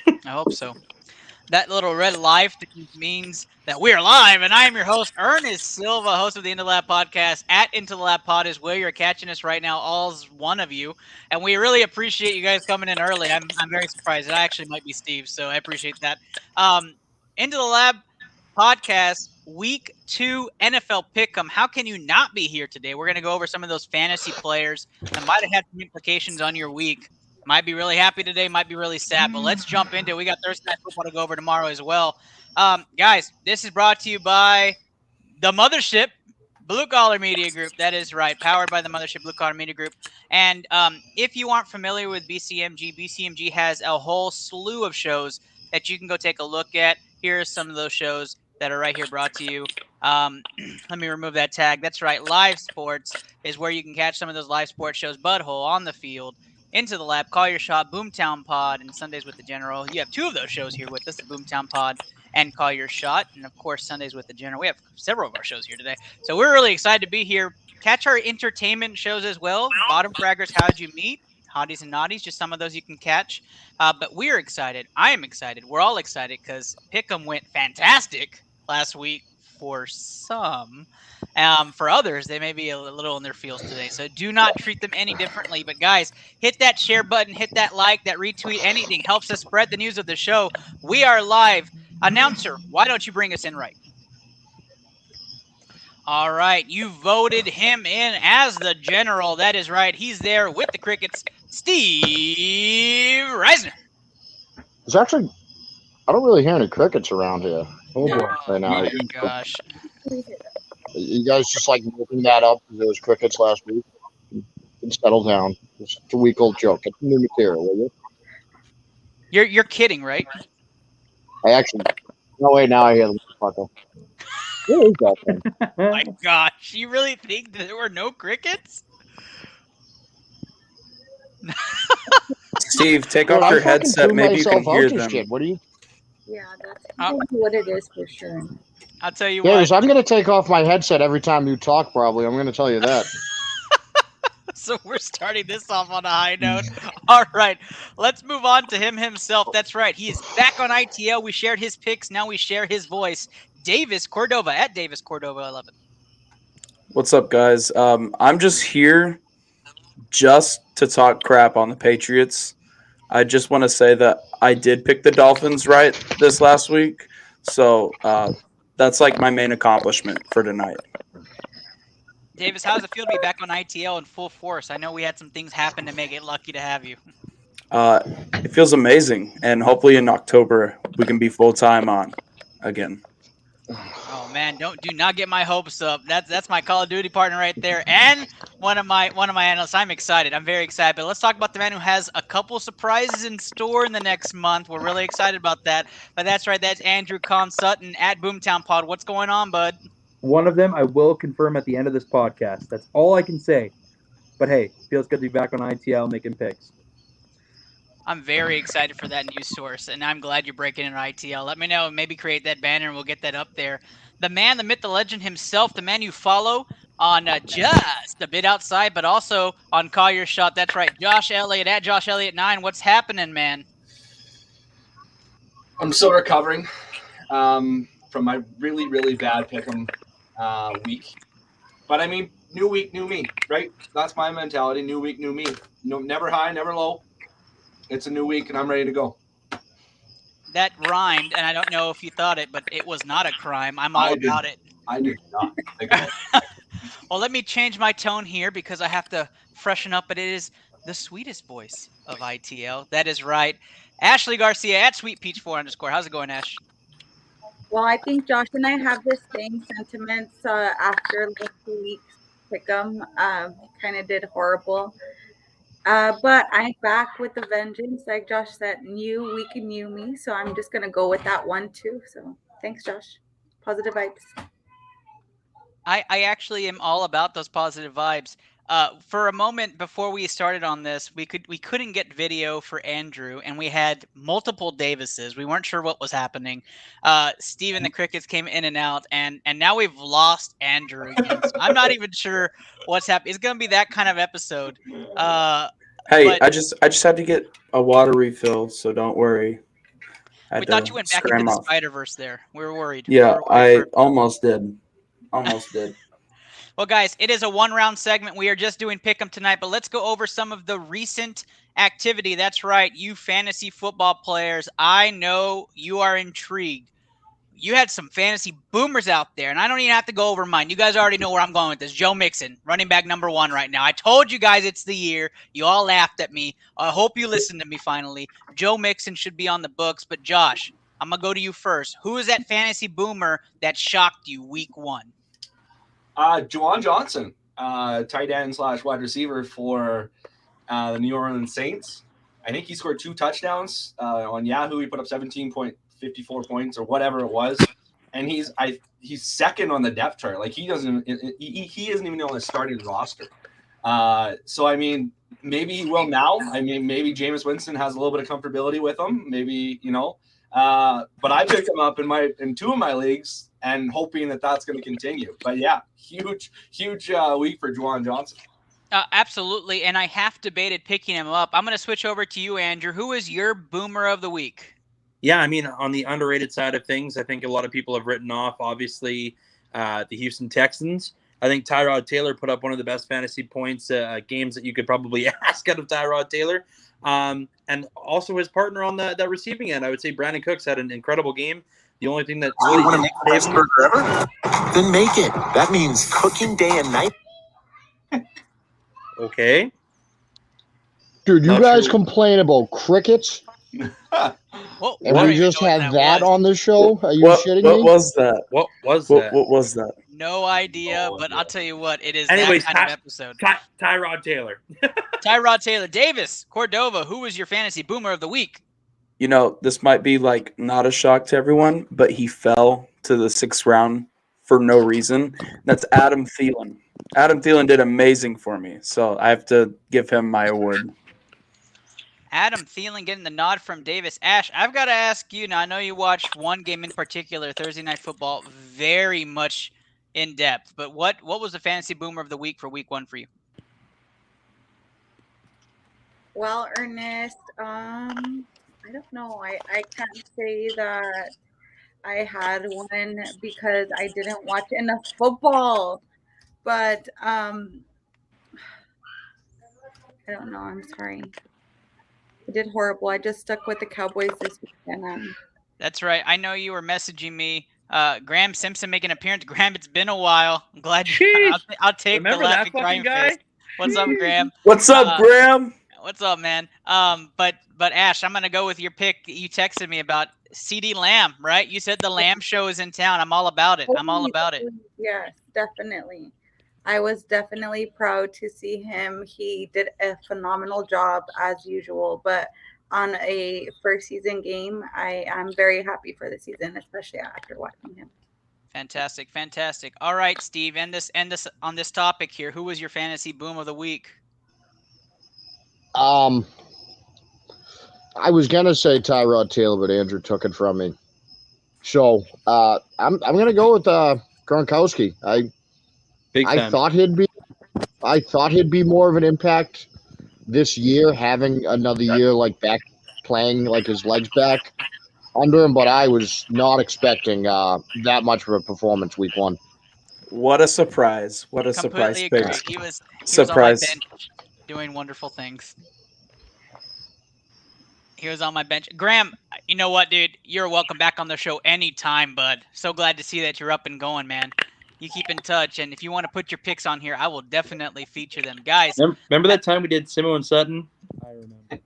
I hope so. That little red live means that we're live, and I am your host, Ernest Silva, host of the Into the Lab podcast. At Into the Lab Pod is where you're catching us right now, all's one of you, and we really appreciate you guys coming in early. I'm very surprised. It actually might be Steve, so I appreciate that. Into the Lab podcast, week 2 NFL Pick'em. How can you not be here today? We're going to go over some of those fantasy players that might have had some implications on your week. Might be really happy today, might be really sad, but let's jump into it. We got Thursday Night Football to go over tomorrow as well. Guys, this is brought to you by the Mothership Blue Collar Media Group. That is right, powered by the Mothership Blue Collar Media Group. And if you aren't familiar with BCMG has a whole slew of shows that you can go take a look at. Here are some of those shows that are right here brought to you. Let me remove that tag. That's right. Live Sports is where you can catch some of those live sports shows. Butthole, On the Field, Into the Lab, Call Your Shot, Boomtown Pod, and Sundays with the General. You have 2 of those shows here with us, the Boomtown Pod and Call Your Shot. And, of course, Sundays with the General. We have several of our shows here today. So we're really excited to be here. Catch our entertainment shows as well. Bottom Fraggers, How'd You Meet? Hotties and Naughties, just some of those you can catch. But we're excited. I am excited. We're all excited because Pick'em went fantastic last week for some. For others, they may be a little in their feels today. So do not treat them any differently. But guys, hit that share button, hit that like, that retweet, anything helps us spread the news of the show. We are live. Announcer, why don't you bring us in right? All right, you voted him in as the general. That is right. He's there with the Crickets, Steve Reisner. It's actually, I don't really hear any crickets around here. Oh, right now. my gosh. You guys just like making that up because there was crickets last week. And settle down. It's a week-old joke. It's new material, will you? You're kidding, right? I actually. No, wait, now I hear the motherfucker. Where is that thing? Oh my gosh, you really think that there were no crickets? Steve, take off your headset. Maybe you can hear them. Shit. What do you? Yeah, that's what it is for sure. I'll tell you what. I'm going to take off my headset every time you talk, probably. I'm going to tell you that. So we're starting this off on a high note. All right, let's move on to him himself. That's right. He is back on ITL. We shared his picks. Now we share his voice. Davis Cordova at Davis Cordova 11. What's up, guys? I'm just here just to talk crap on the Patriots. I just want to say that I did pick the Dolphins right this last week. So that's like my main accomplishment for tonight. Davis, how does it feel to be back on ITL in full force? I know we had some things happen to make it lucky to have you. It feels amazing, and hopefully in October we can be full-time on again. Oh man, do not get my hopes up. That's my Call of Duty partner right there, and one of my analysts. I'm excited. I'm very excited. But let's talk about the man who has a couple surprises in store in the next month. We're really excited about that. But that's right. That's Andrew Con Sutton at Boomtown Pod. What's going on, bud? One of them I will confirm at the end of this podcast. That's all I can say. But hey, feels good to be back on ITL making picks. I'm very excited for that news source, and I'm glad you're breaking in ITL. Let me know. Maybe create that banner, and we'll get that up there. The man, the myth, the legend himself, the man you follow on just a bit outside, but also on Call Your Shot. That's right, Josh Elliott at Josh Elliott 9. What's happening, man? I'm still recovering from my really, really bad pick'em week. But I mean, new week, new me, right? That's my mentality. New week, new me. No, never high, never low. It's a new week, and I'm ready to go. That rhymed, and I don't know if you thought it, but it was not a crime. I'm all about it. I did not. Well, let me change my tone here because I have to freshen up, but it is the sweetest voice of ITL. That is right. Ashley Garcia at Sweet Peach 4_. How's it going, Ash? Well, I think Josh and I have the same sentiments after like 2 weeks pick'em. Kind of did horrible. But I'm back with the vengeance. Like Josh said, new week and new me. So I'm just going to go with that one too. So thanks, Josh. Positive vibes. I actually am all about those positive vibes. For a moment before we started on this, we couldn't get video for Andrew, and we had multiple Davises. We weren't sure what was happening. Steve and the Crickets came in and out, and now we've lost Andrew again. So I'm not even sure what's happening. It's gonna be that kind of episode. Hey, I just had to get a water refill, so don't worry. Had We to thought you went back scare into him the off. Spider-Verse there. We were worried. Yeah, We were worried I for- almost did. Almost did. Well, guys, it is a one-round segment. We are just doing pick'em tonight, but let's go over some of the recent activity. That's right, you fantasy football players. I know you are intrigued. You had some fantasy boomers out there, and I don't even have to go over mine. You guys already know where I'm going with this. Joe Mixon, running back number 1 right now. I told you guys it's the year. You all laughed at me. I hope you listened to me finally. Joe Mixon should be on the books, but Josh, I'm going to go to you first. Who is that fantasy boomer that shocked you week 1? Juwan Johnson, tight end / wide receiver for the New Orleans Saints. I think he scored 2 touchdowns on Yahoo. He put up 17.54 points or whatever it was, and he's second on the depth chart. Like he isn't even on the starting roster. So I mean, maybe he will now. I mean, maybe Jameis Winston has a little bit of comfortability with him. Maybe but I picked him up in 2 of my leagues and hoping that that's going to continue. But yeah, huge week for Juwan Johnson. Absolutely, and I half debated picking him up. I'm going to switch over to you, Andrew. Who is your boomer of the week? Yeah, I mean, on the underrated side of things, I think a lot of people have written off, obviously, the Houston Texans. I think Tyrod Taylor put up one of the best fantasy points games that you could probably ask out of Tyrod Taylor. And also his partner on that receiving end. I would say Brandon Cooks had an incredible game. The only thing that really you want to make the best burger ever? Then make it. That means cooking day and night. Okay. Dude, you Not guys sure. complain about crickets, Whoa, and I we don't even just know what had that was. on the show? Are you What shitting what me? was that? What was What that? what was that? No idea, Oh, but yeah. I'll tell you what, it is Anyways, that kind of episode. Tyrod Taylor. Tyrod Taylor. Davis, Cordova, who was your fantasy boomer of the week? You know, this might be like not a shock to everyone, but he fell to the 6th round for no reason. That's Adam Thielen. Adam Thielen did amazing for me, so I have to give him my award. Adam Thielen getting the nod from Davis. Ash, I've got to ask you now. I know you watched one game in particular, Thursday Night Football, very much in depth. But what was the fantasy boomer of the week for week 1 for you? Well, Ernest, I don't know. I can't say that I had one because I didn't watch enough football. But I don't know. I'm sorry. I did horrible. I just stuck with the Cowboys this weekend. That's right. I know you were messaging me. Graham Simpson making an appearance. Graham, it's been a while. I'm glad you. I'll take Remember the that laughing fucking crying guy? face. What's up, Graham? What's up, Graham? What's up, man? But Ash, I'm gonna go with your pick. You texted me about CD Lamb, right? You said the Lamb show is in town. I'm all about it. I'm all about it. Yes, definitely. I was definitely proud to see him. He did a phenomenal job as usual, but on a first season game, I am very happy for the season, especially after watching him. Fantastic, fantastic. All right, Steve, end this on this topic here. Who was your fantasy boom of the week? I was gonna say Tyrod Taylor, but Andrew took it from me. So I'm gonna go with Gronkowski. Big I time. thought he'd be more of an impact this year, having another year like back playing like his legs back under him, but I was not expecting that much of a performance week 1. What a surprise. What a surprise Completely pick. agree. He was on my Surprise. bench doing wonderful things. He was on my bench. Graham, you know what, dude? You're welcome back on the show anytime, bud. So glad to see that you're up and going, man. You keep in touch, and if you want to put your picks on here, I will definitely feature them. Guys, Remember that time we did Simo and Sutton? I remember.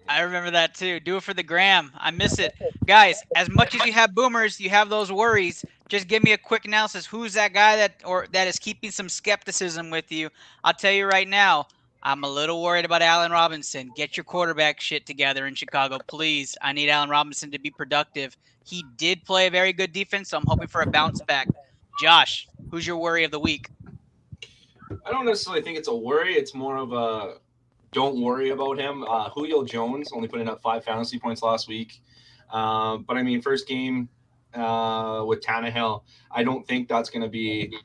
I remember that too. Do it for the Graham. I miss it. Guys, as much as you have boomers, you have those worries. Just give me a quick analysis. Who's that guy that is keeping some skepticism with you? I'll tell you right now, I'm a little worried about Allen Robinson. Get your quarterback shit together in Chicago, please. I need Allen Robinson to be productive. He did play a very good defense, so I'm hoping for a bounce back. Josh, who's your worry of the week? I don't necessarily think it's a worry. It's more of a don't worry about him. Julio Jones only putting up 5 fantasy points last week. But I mean, first game with Tannehill, I don't think that's going to be,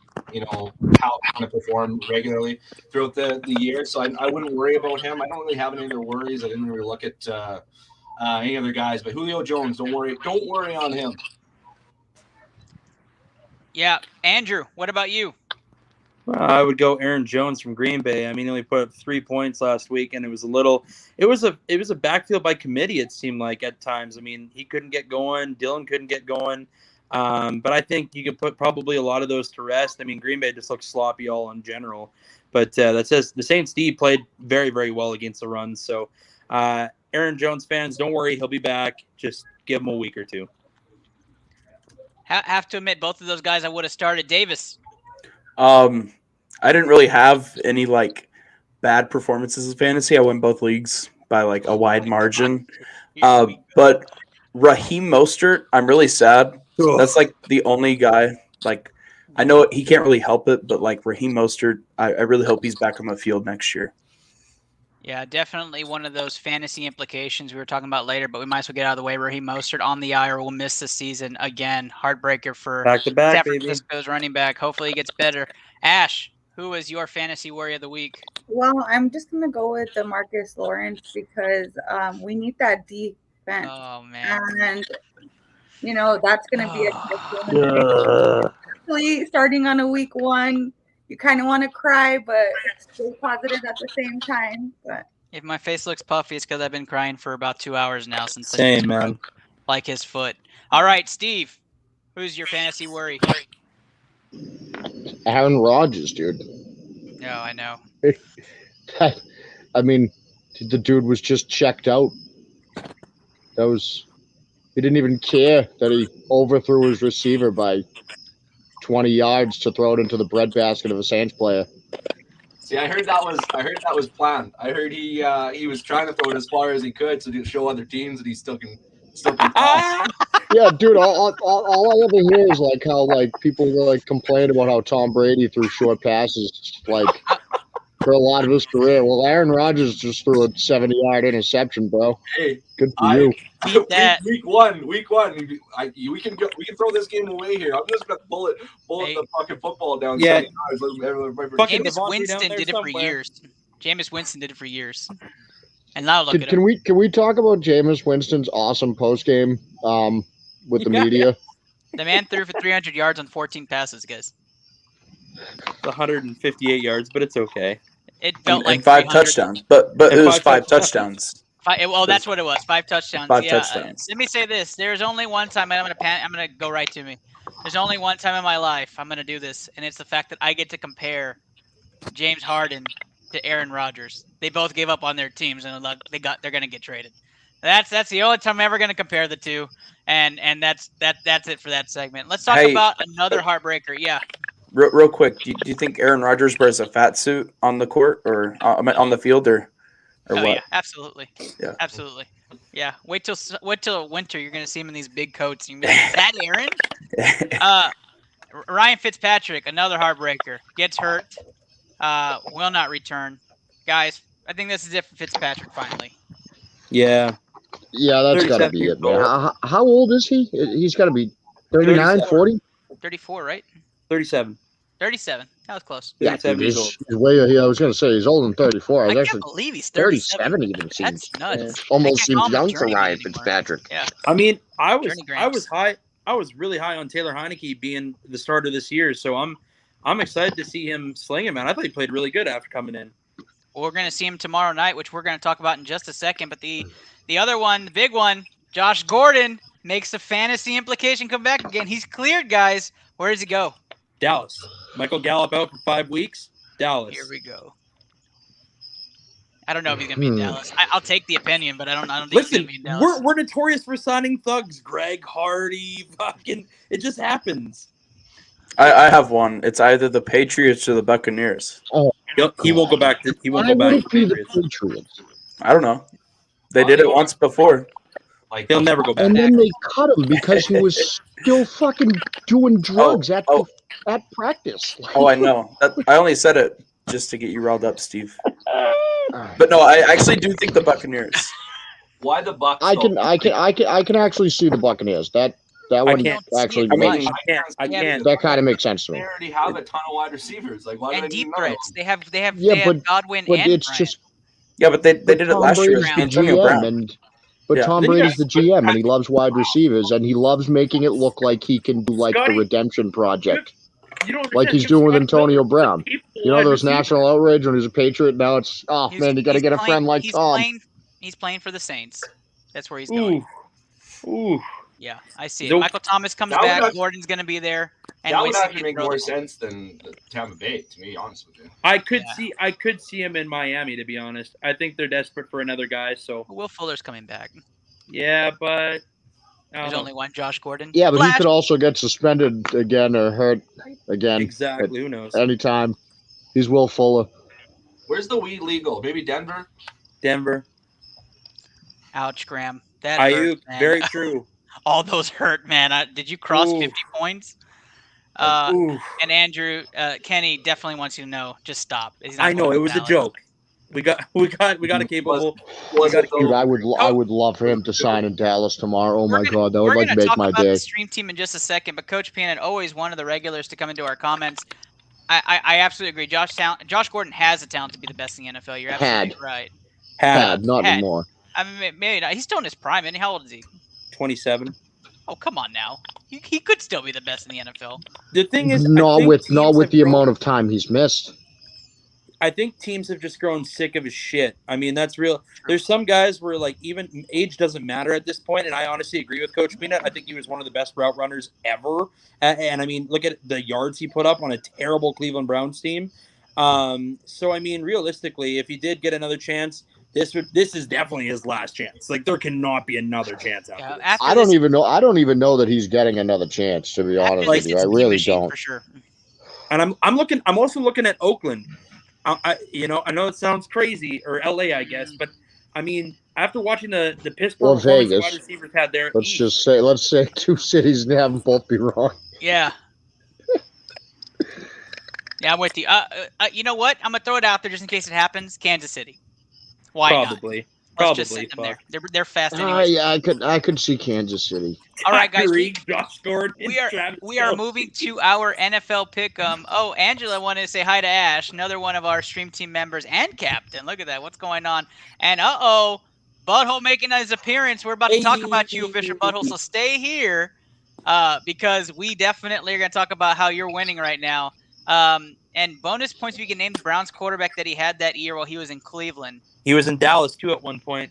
how he's going to perform regularly throughout the year. So I wouldn't worry about him. I don't really have any other worries. I didn't really look at any other guys. But Julio Jones, don't worry on him. Yeah, Andrew, what about you? I would go Aaron Jones from Green Bay. I mean, he only put up 3 points last week, and it was a backfield by committee. It seemed like at times. I mean, he couldn't get going. Dylan couldn't get going. But I think you could put probably a lot of those to rest. I mean, Green Bay just looks sloppy all in general. But that says the Saints D played very, very well against the run. So, Aaron Jones fans, don't worry, he'll be back. Just give him a week or two. Have to admit, both of those guys I would have started. Davis. I didn't really have any like bad performances in fantasy. I won both leagues by like a wide margin. But Raheem Mostert, I'm really sad. That's like the only guy. Like, I know he can't really help it, but like Raheem Mostert, I really hope he's back on the field next year. Yeah, definitely one of those fantasy implications we were talking about later, but we might as well get out of the way. Raheem Mostert on the IR will miss the season again. Heartbreaker for Back-to-back, San baby. Francisco's running back. Hopefully he gets better. Ash, who is your fantasy worry of the week? Well, I'm just gonna go with DeMarcus Lawrence because we need that defense, Oh, man. and that's gonna be a question. Especially starting on a week 1. You kind of want to cry, but stay positive at the same time. But If my face looks puffy, it's because I've been crying for about 2 hours now since Same, man. like his foot. All right, Steve, who's your fantasy worry? Aaron Rodgers, dude. No, I know. I mean, the dude was just checked out. He didn't even care that he overthrew his receiver by 20 yards to throw it into the breadbasket of a Saints player. See, I heard that was planned. I heard he was trying to throw it as far as he could to show other teams that he still can pass. Yeah, dude. All I ever hear is like how like people like complain about how Tom Brady threw short passes like for a lot of his career. Well, Aaron Rodgers just threw a 70-yard interception, bro. Hey, good for you. Beat that. Week one. We can throw this game away here. I'm just gonna bullet the fucking football down. Yeah. 70 yards. Fucking Jameis Devontae Winston down there did it for somewhere. years. Jameis Winston did it for years. And now look at Can him. we talk about Jameis Winston's awesome post game with the media? The man threw for 300 yards on 14 passes, guys. It's 158 yards, but it's okay. It felt like and 5 300. touchdowns, but it was 5 touchdowns. Well, that's what it was. 5 touchdowns. 5 Yeah. touchdowns. Let me say this: there's only one time, and I'm gonna go right to me. There's only one time in my life I'm gonna do this, and it's the fact that I get to compare James Harden to Aaron Rodgers. They both gave up on their teams, and they're gonna get traded. That's the only time I'm ever gonna compare the two, and that's it for that segment. Let's talk about another heartbreaker. Yeah. Real quick, do you think Aaron Rodgers wears a fat suit on the court or on the field or what? Yeah, absolutely. Yeah, absolutely. Yeah, wait till winter. You're gonna see him in these big coats. You can be like, "Is that Aaron?" Ryan Fitzpatrick, another heartbreaker, gets hurt, will not return. Guys, I think this is it for Fitzpatrick finally. Yeah. Yeah, that's gotta be it, man. How old is he? He's got to be 39, 40? 34, right? 37. 37. That was close. Yeah, dude, he's way. I was gonna say he's older than 34. I can't believe he's 37. Even seems. That's nuts. Almost seems call him young for Journeyman Ryan anymore. Fitzpatrick. Yeah. I mean, I was Journey I was really high on Taylor Heineke being the starter this year, so I'm excited to see him sling him, man. I thought he played really good after coming in. Well, we're gonna see him tomorrow night, which we're gonna talk about in just a second. But the other one, the big one, Josh Gordon makes the fantasy implication come back again. He's cleared, guys. Where does he go? Dallas. Michael Gallup out for 5 weeks. Dallas. Here we go. I don't know if he's gonna be in Dallas. I'll take the opinion, but I don't think he's gonna be in Dallas. We're notorious for signing thugs. Greg Hardy, fucking, it just happens. I have one. It's either the Patriots or the Buccaneers. Oh, he won't go back to. He won't why go back would to it be the Patriots. Patriots? I don't know. They did it once before. Like He'll never go back. And then they cut him because he was still fucking doing drugs at practice. Oh, I know. I only said it just to get you riled up, Steve. But no, I actually do think the Buccaneers. Why the Bucs? I can actually see the Buccaneers. That one can't actually see it. makes I can't. that kind of makes sense to They me. already have a ton of wide receivers. Like, why do And they deep need another threats. one? They have Yeah, but Godwin but and it's Bryant. just Yeah, but they did it Tom last year. Brady's with the Antonio GM, Brown. and But Yeah. Tom Then you Brady's the got- GM, and he loves wide receivers, and he loves making it look like he can do like the Scotty, redemption project, You don't like understand. he's You have doing with Scotty Antonio Miller, who's a Brown. capable You know, wide there was receiver. national outrage when he was a Patriot. Now it's, oh He's- man, you got to he's get a playing- friend like he's Tom. He's playing for the Saints. That's where he's going. Ooh. Yeah, I see it. Nope. Michael Thomas comes That would back. have- Gordon's going to be there. And That would Winston actually can make throw the more ball. sense than the Tampa Bay, to be honest with you. I could Yeah. see him in Miami, to be honest. I think they're desperate for another guy. So Will Fuller's coming back. yeah, but There's only one Josh Gordon. Yeah, but he Flash. could also get suspended again or hurt again exactly. Who knows? anytime. He's Will Fuller. Where's the weed legal? Maybe Denver? Denver. Ouch, Graham. That Ayuk. hurt, man. Very true. All those hurt, man. Did you cross Ooh. 50 points? Ooh. And Andrew, Kenny definitely wants you to know. Just stop. He's not I know going it to was a Dallas. joke. We got a capable. Was it Dude, though? I would love for him to sign in Dallas tomorrow. Oh We're my gonna- God, that we're would like gonna make talk my about day. the stream team in just a second, but Coach Peanut, always one of the regulars to come into our comments. I absolutely agree. Josh Gordon has the talent to be the best in the NFL. You're absolutely right. Had, not Had. anymore. I mean, maybe not. He's still in his prime. And how old is he? 27. Oh, come on now. He could still be the best in the NFL. The thing is, Not with the amount amount of time he's missed. I think teams have just grown sick of his shit. I mean, that's real. There's some guys where like even age doesn't matter at this point, and I honestly agree with Coach Peanut. I think he was one of the best route runners ever. And I mean, look at the yards he put up on a terrible Cleveland Browns team. So I mean, realistically, if he did get another chance, this is definitely his last chance. Like there cannot be another chance after this. I don't even know that he's getting another chance, to be honest with you. I really don't. For sure. And I'm also looking at Oakland. I know it sounds crazy, or LA, I guess, but I mean, after watching the piss poor performance Vegas. wide receivers had there, Let's say two cities and have them both be wrong. Yeah. Yeah, I'm with you. You know what? I'm gonna throw it out there just in case it happens. Kansas City. Why probably. not? Let's just send them there. They're fast anyway. Yeah, I could see Kansas City. All right, guys. Josh Gordon. We are moving to our NFL pick'em. Oh, Angela wanted to say hi to Ash, another one of our stream team members and captain. Look at that. What's going on? And Butthole making his appearance. We're about to talk about you, Fisher Butthole. So stay here, because we definitely are going to talk about how you're winning right now. And bonus points if you can name the Browns quarterback that he had that year while he was in Cleveland. He was in Dallas too at one point.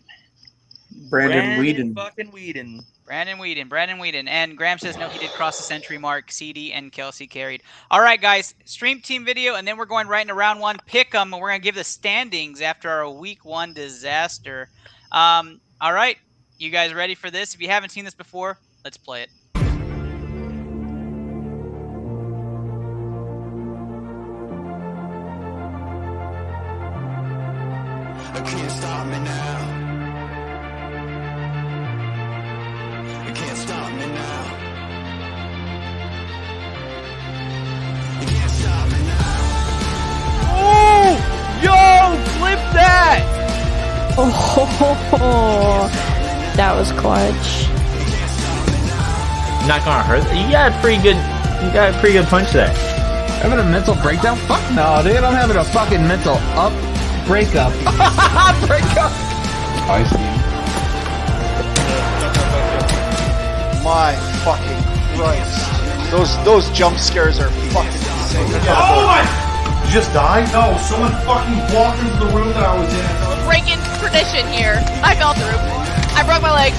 Brandon Weeden. Fucking Weeden. Brandon Weeden. And Graham says, no, he did cross the century mark. CD and Kelsey carried. All right, guys. Stream team video, and then we're going right into round one. Pick 'em, and we're going to give the standings after our week one disaster. All right. You guys ready for this? If you haven't seen this before, let's play it. You can't stop me now. You can't stop me now. You can't stop me now. Oh, yo, flip that! Oh, that was clutch. Not gonna hurt. You got a pretty good punch there. Having a mental breakdown? Fuck no, dude. I'm having a fucking mental breakup. Breakup. I see. My fucking Christ. Those jump scares are fucking insane. Oh my! You just died? No, someone fucking walked into the room that I was in. Breaking tradition here. I fell through. I broke my leg.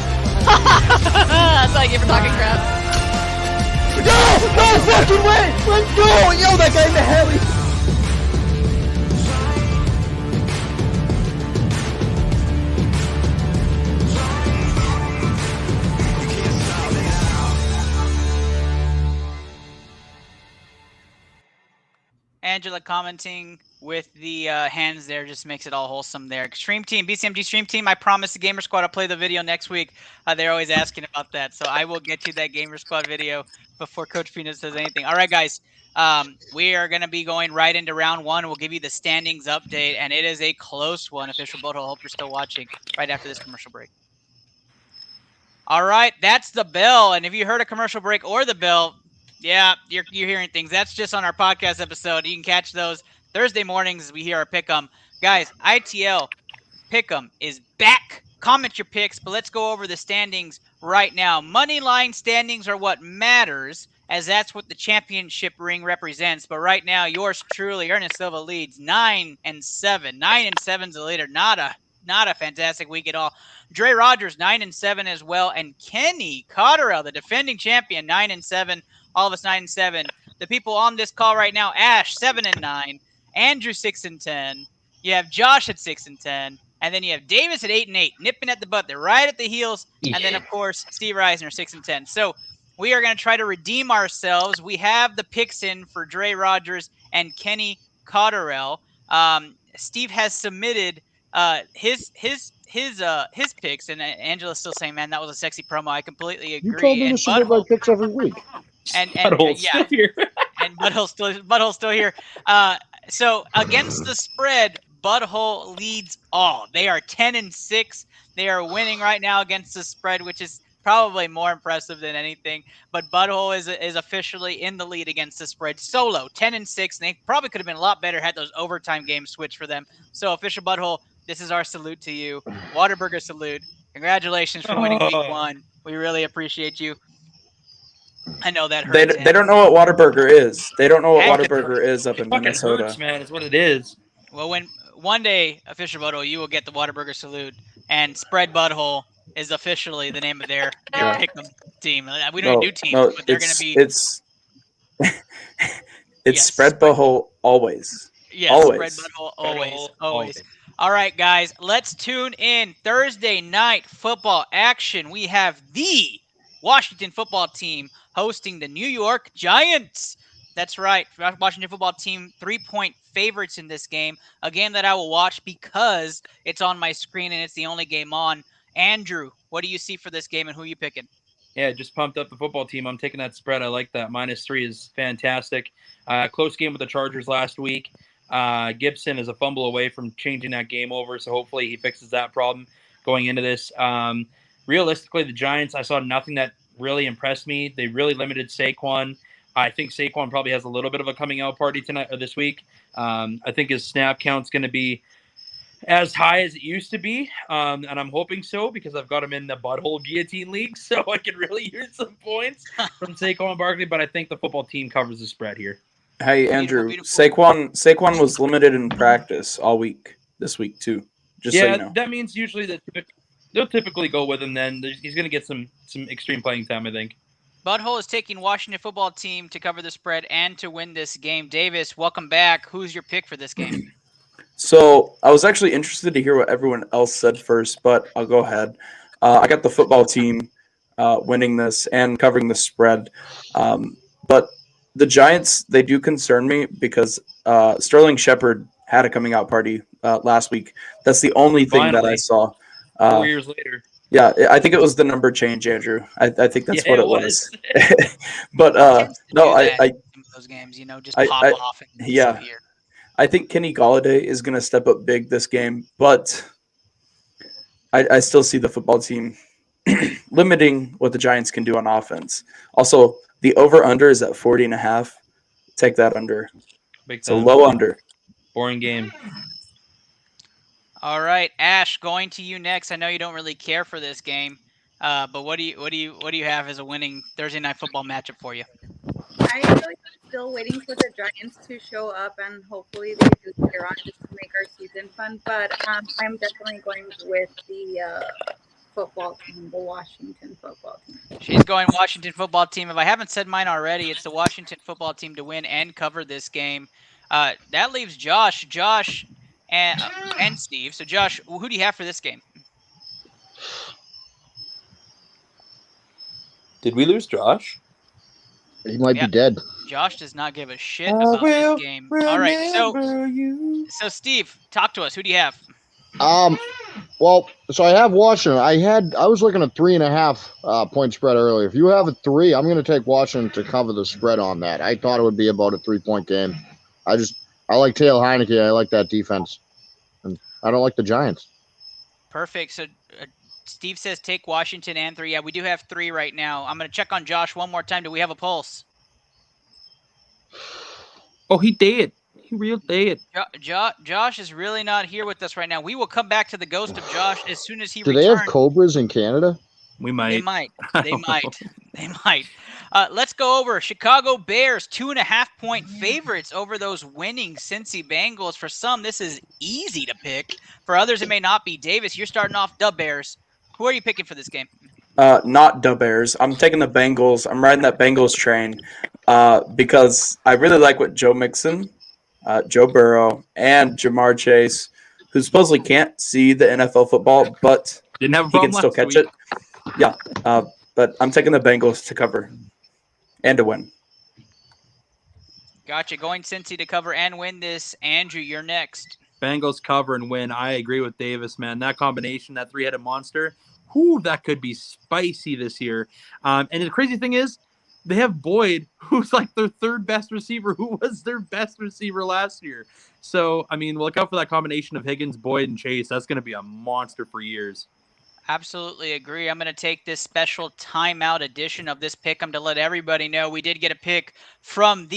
That's what I get for talking crap. No fucking way! Let's go! Yo, that guy in the heli! Angela commenting with the hands there just makes it all wholesome there. Stream team, BCMG stream team. I promise the Gamer Squad I'll play the video next week. They're always asking about that, so I will get you that Gamer Squad video before Coach Peanut says anything. All right, guys. We are going to be going right into round one. We'll give you the standings update, and it is a close one. Official Butthole, hope you're still watching right after this commercial break. All right, that's the bell, and if you heard a commercial break or the bell, yeah, you're hearing things. That's just on our podcast episode. You can catch those Thursday mornings as we hear our pick'em. Guys, ITL pick'em is back comment your picks, but let's go over the standings right now. Money line standings are what matters, as that's what the championship ring represents. But right now, yours truly, Ernest Silva, leads 9-7. 9-7's the leader. Not a fantastic week at all. Dre Rogers 9-7 as well, and Kenny Cotterell, the defending champion, 9-7. All of us 9-7. The people on this call right now: Ash 7-9, Andrew 6-10. You have Josh at 6-10. And then you have Davis at 8-8, nipping at the butt. They're right at the heels. And then, of course, Steve Reisner, 6-10. So we are going to try to redeem ourselves. We have the picks in for Dre Rogers and Kenny Cotterell. Steve has submitted his picks, and Angela's still saying, "Man, that was a sexy promo." I completely agree. You told me to submit my picks every week. And Butthole's yeah, still here. and Butthole's still here. So against the spread, Butthole leads all. They are 10-6. They are winning right now against the spread, which is probably more impressive than anything. But Butthole is officially in the lead against the spread. Solo 10-6. And they probably could have been a lot better had those overtime games switched for them. So official Butthole, this is our salute to you. Waterburger salute. Congratulations for winning week 1. We really appreciate you. I know that hurts. They don't know what Whataburger is. They don't know what Whataburger is up in Minnesota. Hurts, man. It's what it is. Well, when one day, official Butthole, you will get the Whataburger salute, and Spread Butthole is officially the name of their pick'em team. We don't do teams, but they're going to be. It's Spread Butthole always. Yes, always. Spread Butthole always. All right, guys, let's tune in. Thursday night football action. We have the Washington football team hosting the New York Giants. That's right. Washington football team 3-point favorites in this game. A game that I will watch because it's on my screen and it's the only game on. Andrew, what do you see for this game and who are you picking? Yeah, just pumped up the football team. I'm taking that spread. I like that. -3 is fantastic. Close game with the Chargers last week. Gibson is a fumble away from changing that game over, so hopefully he fixes that problem going into this. Realistically, the Giants, I saw nothing that really impressed me. They really limited Saquon. I think Saquon probably has a little bit of a coming out party tonight or this week. I think his snap count's going to be as high as it used to be, and I'm hoping so because I've got him in the Butthole Guillotine League, so I could really use some points from Saquon Barkley, but I think the football team covers the spread here. Hey, Andrew, Saquon was limited in practice all week this week, too. Just so you know. That means usually that they'll typically go with him then. He's going to get some extreme playing time, I think. Butthole is taking Washington football team to cover the spread and to win this game. Davis, welcome back. Who's your pick for this game? So I was actually interested to hear what everyone else said first, but I'll go ahead. I got the football team winning this and covering the spread. But the Giants, they do concern me because Sterling Shepard had a coming out party last week. That's the only thing that I saw. 4 years later. Yeah, I think it was the number change, Andrew. I think that's what it was. But no, I those games, just pop off. And yeah, I think Kenny Golladay is going to step up big this game, but I still see the football team limiting what the Giants can do on offense. Also, the over/under is at 40.5. Take that under. It's a low under. Boring game. All right, Ash, going to you next. I know you don't really care for this game, but what do you have as a winning Thursday night football matchup for you? I feel like I'm still waiting for the Giants to show up, and hopefully they do later on just to make our season fun. But I'm definitely going with the football team, the Washington football team. She's going Washington football team. If I haven't said mine already, it's the Washington football team to win and cover this game. That leaves Josh, and Steve. So, Josh, who do you have for this game? Did we lose Josh? He might be dead. Josh does not give a shit about this game. All right, so Steve, talk to us. Who do you have? Well, so I have Washington. I was looking at 3.5 point spread earlier. If you have a 3, I'm going to take Washington to cover the spread on that. I thought it would be about a 3-point game. I like Taylor Heineke. I like that defense. And I don't like the Giants. Perfect. So Steve says take Washington and 3. Yeah, we do have 3 right now. I'm going to check on Josh one more time. Do we have a pulse? Oh, he did. Real it. Josh is really not here with us right now. We will come back to the ghost of Josh as soon as he Do returns. they have cobras in Canada? We might. They might. They might. They might. Let's go over Chicago Bears, 2.5-point favorites over those winning Cincy Bengals. For some, this is easy to pick. For others, it may not be. Davis, you're starting off the Bears. Who are you picking for this game? Not the Bears. I'm taking the Bengals. I'm riding that Bengals train because I really like what Joe Mixon, Joe Burrow, and Jamar Chase, who supposedly can't see the NFL football, but Didn't have a he can problem still last catch week. it. Yeah, but I'm taking the Bengals to cover and to win. Gotcha. Going Cincy to cover and win this. Andrew, you're next. Bengals cover and win. I agree with Davis, man. That combination, that three-headed monster, whoo, that could be spicy this year. And the crazy thing is, they have Boyd, who's like their third best receiver, who was their best receiver last year. So, I mean, look out for that combination of Higgins, Boyd, and Chase. That's going to be a monster for years. Absolutely agree. I'm going to take this special timeout edition of this pick. I'm to let everybody know we did get a pick from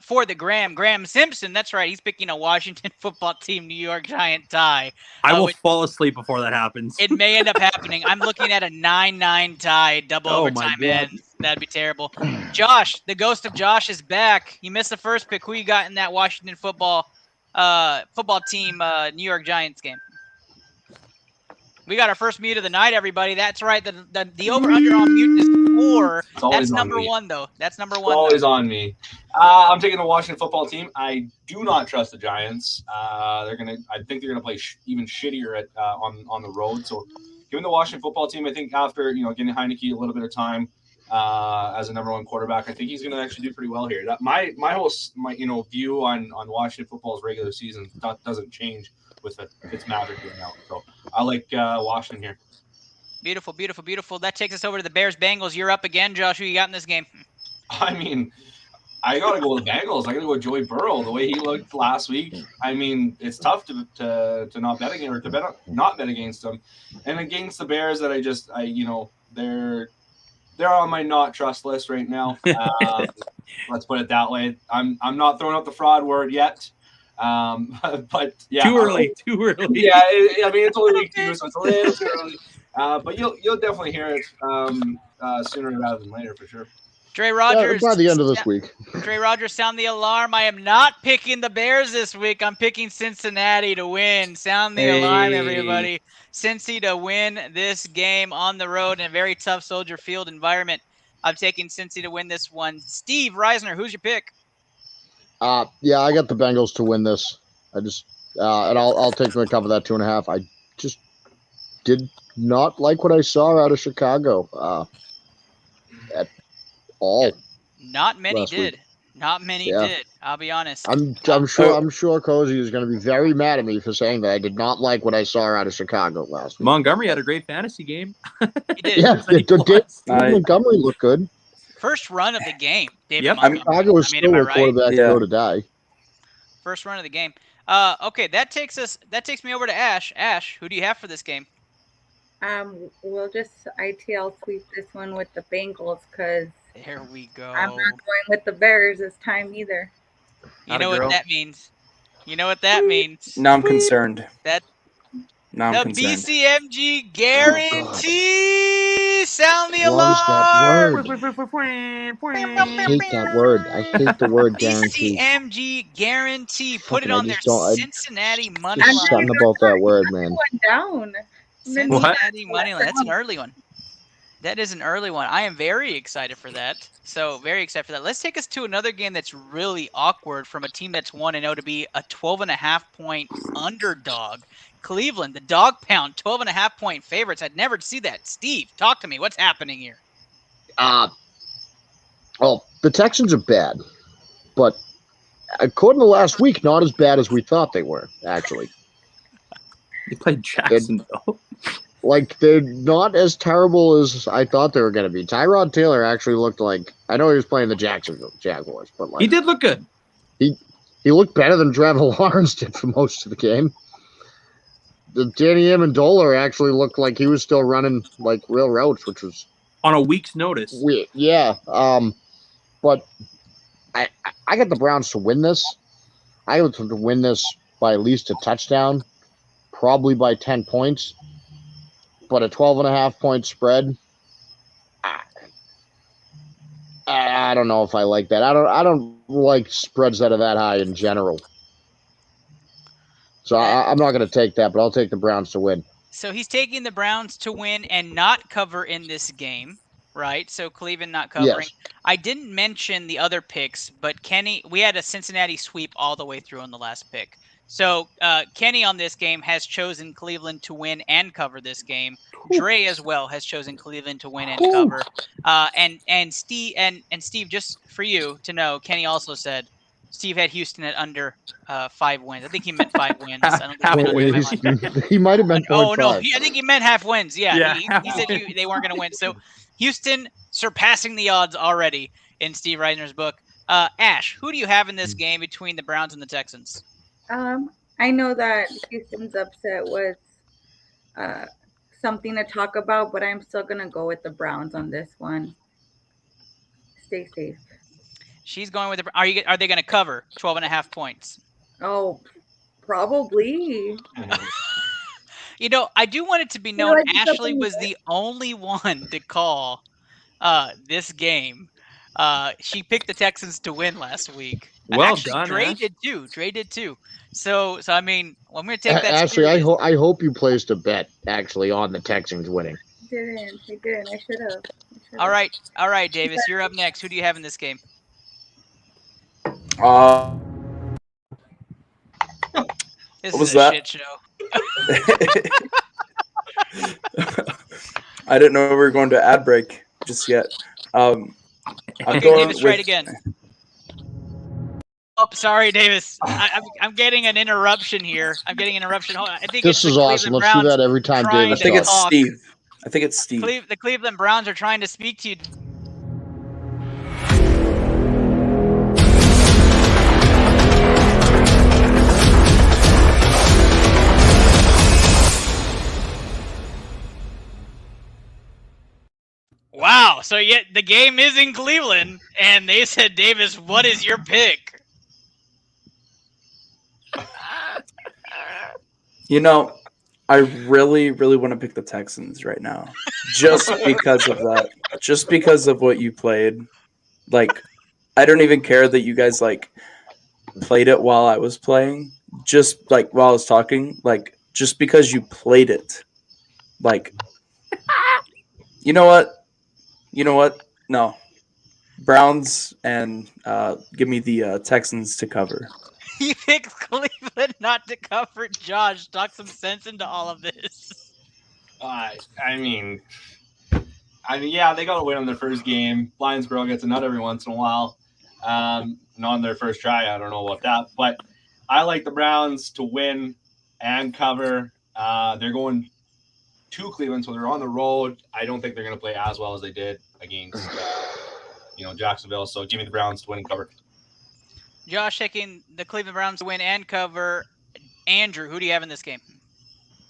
for the Graham Simpson. That's right. He's picking a Washington football team New York Giant tie. I will fall asleep before that happens. It may end up happening. I'm looking at a 9-9 tie, double Oh, overtime my God. ends. That'd be terrible. Josh, the ghost of Josh is back. You missed the first pick. Who you got in that Washington football team New York Giants game? We got our first mute of the night, everybody. That's right. The over-under on mute is 4. That's number 1, though. That's number 1. It's always on me. I'm taking the Washington football team. I do not trust the Giants. I think they're gonna play even shittier on the road. So, given the Washington football team, I think after getting Heineke a little bit of time as a number 1 quarterback, I think he's gonna actually do pretty well here. My view on Washington football's regular season doesn't change with Fitzmagic being out. So I like Washington here. Beautiful, beautiful, beautiful. That takes us over to the Bears-Bengals. You're up again, Josh. Who you got in this game? I mean, I got to go with the Bengals. I got to go with Joey Burrow. The way he looked last week, I mean, it's tough to not bet against, or to not bet against them. And against the Bears that they're on my not trust list right now. Let's put it that way. I'm not throwing out the fraud word yet. But yeah, too early. Yeah, I mean it's only week 2, so it's a little too early. But you'll definitely hear it sooner rather than later for sure. Dre Rogers. By the end of this week. Dre Rogers, sound the alarm. I am not picking the Bears this week. I'm picking Cincinnati to win. Sound the alarm, everybody. Cincy to win this game on the road in a very tough Soldier Field environment. I'm taking Cincy to win this one. Steve Reisner, who's your pick? Yeah, I got the Bengals to win this. I just and I'll take them to cover that 2.5. I just did not like what I saw out of Chicago at all. Not many did. Week. Not many did. I'll be honest. I'm sure Cozy is going to be very mad at me for saying that I did not like what I saw out of Chicago last week. Montgomery had a great fantasy game. He did. Yeah, Montgomery looked good. First run of the game, David Yep. Montgomery. Chicago was still a quarterback go to die. First run of the game. Okay, that takes me over to Ash. Ash, who do you have for this game? We'll just ITL sweep this one with the Bengals because there we go. I'm not going with the Bears this time either. You know what that means. You know what that means. Now I'm concerned. The BCMG guarantee. Sound the alarm. I hate that word. I hate the word guarantee. BCMG guarantee. Put it on their Cincinnati money line. line. Something about that word, man. Down. Cincinnati money line. That's an early one. That is an early one. I am very excited for that. So very excited for that. Let's take us to another game that's really awkward from a team that's 1-0 to be a 12.5-point underdog. Cleveland, the dog pound, 12.5-point favorites. I'd never see that. Steve, talk to me. What's happening here? Well, the Texans are bad, but according to last week, not as bad as we thought they were, actually. They played Jacksonville. They're not as terrible as I thought they were going to be. Tyrod Taylor actually looked like, I know he was playing the Jacksonville Jaguars, but he did look good. He looked better than Trevor Lawrence did for most of the game. Danny Amendola actually looked like he was still running real routes, which was on a week's notice. Weird. Yeah. But I got the Browns to win this. I would win this by at least a touchdown, probably by 10 points. But a 12.5-point spread, I don't know if I like that. I don't like spreads that are that high in general. So I'm not going to take that, but I'll take the Browns to win. So he's taking the Browns to win and not cover in this game, right? So Cleveland not covering. Yes. I didn't mention the other picks, but Kenny, we had a Cincinnati sweep all the way through on the last pick. So Kenny on this game has chosen Cleveland to win and cover this game. Dre as well has chosen Cleveland to win and cover. And Steve, just for you to know, Kenny also said Steve had Houston at under 5 wins. I think he meant 5 wins. I don't think he might have meant 0.5. Oh no, I think he meant half wins. Yeah. He said Yeah. they weren't going to win. So Houston surpassing the odds already in Steve Reisner's book. Ash, who do you have in this game between the Browns and the Texans? I know that Houston's upset was something to talk about, but I'm still gonna go with the Browns on this one. Stay safe. She's going with the. Are they going to cover 12.5 points? Oh, probably. You know, I do want it to be known Ashley was the only one to call this game. She picked the Texans to win last week. Well Actually, done, Dre Ash. did too. Dre did too. So I mean, I'm going to take that. Ashley, I hope you placed a bet actually on the Texans winning. I didn't. I should have. All right, Davis, you're up next. Who do you have in this game? This What is was a that? shit show. I didn't know we were going to ad break just yet. I'm Okay, going Davis, try it with again. Oh, sorry, Davis. I'm getting an interruption here. I'm getting an interruption. Hold on. I think This it's is the awesome. Cleveland Let's do Browns that every time trying Davis to I think it's talk. Steve. I think it's Steve. The Cleveland Browns are trying to speak to you. Wow. So yet the game is in Cleveland, and they said, Davis, what is your pick? You know, I really, really want to pick the Texans right now, just because of that. Just because of what you played. Like, I don't even care that you guys played it while I was playing. Just while I was talking, just because you played it. You know what? No. Browns and give me the Texans to cover. He picked Cleveland not to cover. Josh, talk some sense into all of this. I mean, yeah, they got to win on their first game. Lionsboro gets a nut every once in a while. Not on their first try. I don't know about that. But I like the Browns to win and cover. They're going to Cleveland, so they're on the road. I don't think they're going to play as well as they did against, Jacksonville. So give me the Browns to win and cover. Josh taking the Cleveland Browns to win and cover. Andrew, who do you have in this game?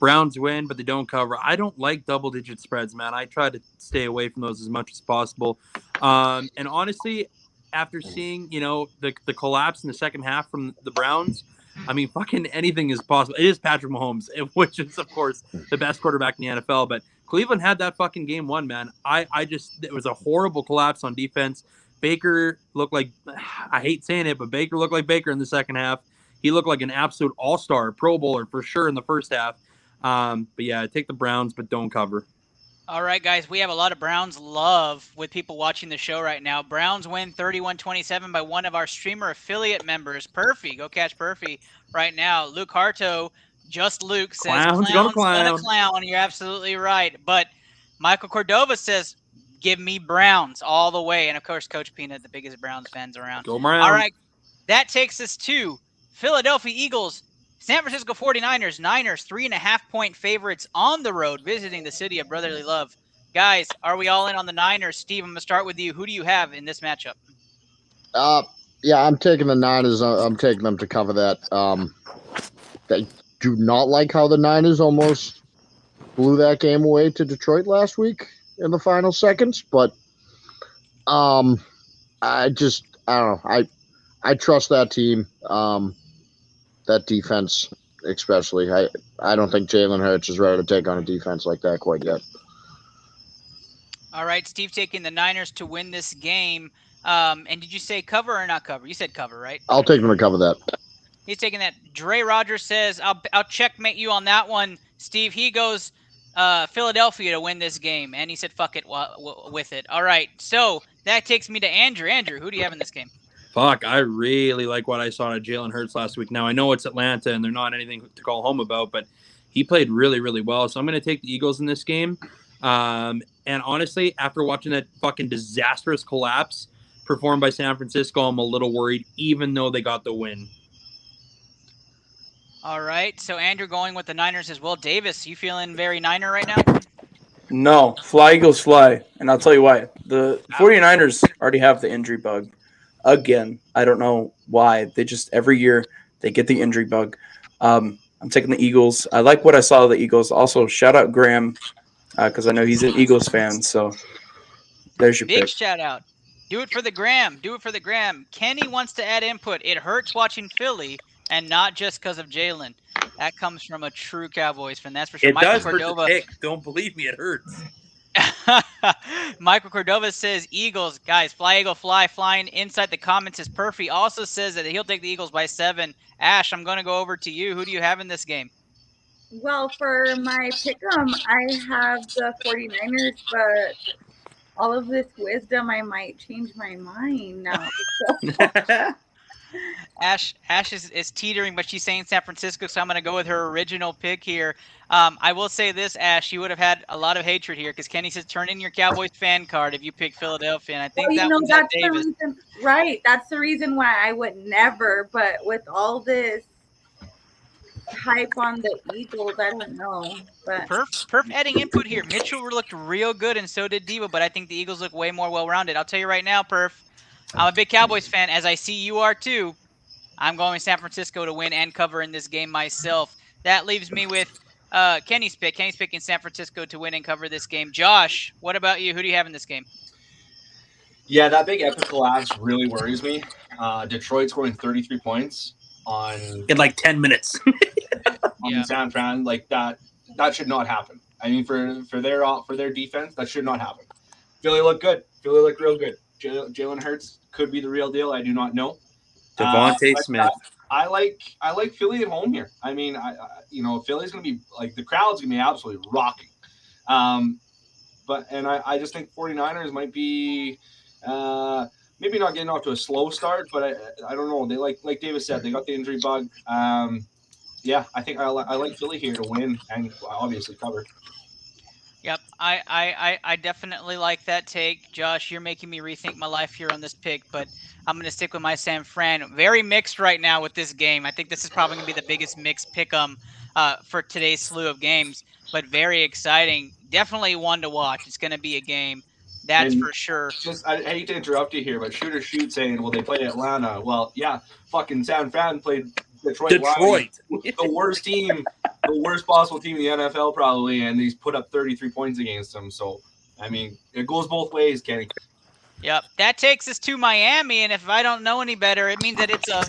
Browns win, but they don't cover. I don't like double-digit spreads, man. I try to stay away from those as much as possible. And honestly, after seeing, the collapse in the second half from the Browns, I mean, fucking anything is possible. It is Patrick Mahomes, which is, of course, the best quarterback in the NFL. But Cleveland had that fucking game won, man. It was a horrible collapse on defense. Baker looked like, I hate saying it, but Baker looked like Baker in the second half. He looked like an absolute all-star, Pro Bowler for sure in the first half. But yeah, take the Browns, but don't cover. All right, guys, we have a lot of Browns love with people watching the show right now. Browns win 31-27 by one of our streamer affiliate members, Perfy. Go catch Perfy right now. Luke Harto, just Luke, says, Clown's Clown's gonna gonna clown. You're absolutely right. But Michael Cordova says, give me Browns all the way. And, of course, Coach Peanut, the biggest Browns fans around. Go Browns. All right, that takes us to Philadelphia Eagles, San Francisco 49ers, Niners, 3.5-point favorites on the road, visiting the city of brotherly love. Guys, are we all in on the Niners? Steve, I'm going to start with you. Who do you have in this matchup? Yeah, I'm taking the Niners. I'm taking them to cover that. They do not like how the Niners almost blew that game away to Detroit last week in the final seconds, but I don't know. I trust that team. that defense, especially. I don't think Jalen Hurts is ready to take on a defense like that quite yet. All right, Steve taking the Niners to win this game. And did you say cover or not cover? You said cover, right? I'll take them to cover that. He's taking that. Dre Rogers says, I'll checkmate you on that one, Steve. He goes Philadelphia to win this game, and he said, fuck it with it. All right, so that takes me to Andrew. Andrew, who do you have in this game? Fuck, I really like what I saw of Jalen Hurts last week. Now, I know it's Atlanta, and they're not anything to call home about, but he played really, really well. So I'm going to take the Eagles in this game. And honestly, after watching that fucking disastrous collapse performed by San Francisco, I'm a little worried, even though they got the win. All right, so Andrew going with the Niners as well. Davis, you feeling very Niner right now? No, fly Eagles fly. And I'll tell you why. The 49ers already have the injury bug. Again, I don't know why. They just, every year, they get the injury bug. I'm taking the Eagles. I like what I saw of the Eagles. Also, shout out Graham, because I know he's an Eagles fan. So there's your Big pick. shout out. Do it for the Graham. Do it for the Graham. Kenny wants to add input. It hurts watching Philly, and not just because of Jalen. That comes from a true Cowboys fan. That's for sure. It Michael does Cordova. hurt to pick. Don't believe me, it hurts. Michael Cordova says Eagles. Guys, fly Eagle fly. Flying inside the comments is Perfy. Also says that he'll take the Eagles by 7. Ash, I'm going to go over to you. Who do you have in this game? Well, for my pick'em, I have the 49ers, but all of this wisdom, I might change my mind now. Ash is teetering, but she's saying San Francisco, so I'm going to go with her original pick here. I will say this, Ash, you would have had a lot of hatred here because Kenny says turn in your Cowboys fan card if you pick Philadelphia, and I think that one's at Davis. The reason, right? That's the reason why I would never. But with all this hype on the Eagles, I don't know. But Perf adding input here. Mitchell looked real good, and so did Diva, but I think the Eagles look way more well-rounded. I'll tell you right now, Perf, I'm a big Cowboys fan, as I see you are too. I'm going San Francisco to win and cover in this game myself. That leaves me with Kenny's pick. Kenny's picking San Francisco to win and cover this game. Josh, what about you? Who do you have in this game? Yeah, that big epic collapse really worries me. Detroit scoring 33 points in like 10 minutes on San Fran, like that should not happen. I mean, for their defense, that should not happen. Philly looked good. Philly looked real good. Jalen Hurts could be the real deal. I do not know. Devontae Smith. I like Philly at home here. I mean, Philly's going to be like, the crowd's going to be absolutely rocking. But I just think 49ers might be maybe not getting off to a slow start, but I don't know. They like David said, they got the injury bug. Yeah, I think I like Philly here to win and obviously cover. Yep, I definitely like that take. Josh, you're making me rethink my life here on this pick, but I'm going to stick with my San Fran. Very mixed right now with this game. I think this is probably going to be the biggest mixed pick'em for today's slew of games, but very exciting. Definitely one to watch. It's going to be a game. That's for sure. I hate to interrupt you here, but Shooter Shoot saying, well, they played Atlanta. Well, yeah, fucking San Fran played Detroit. The worst team, the worst possible team in the NFL probably, and he's put up 33 points against them. So, I mean, it goes both ways, Kenny. Yep, that takes us to Miami, and if I don't know any better, it means that it's a...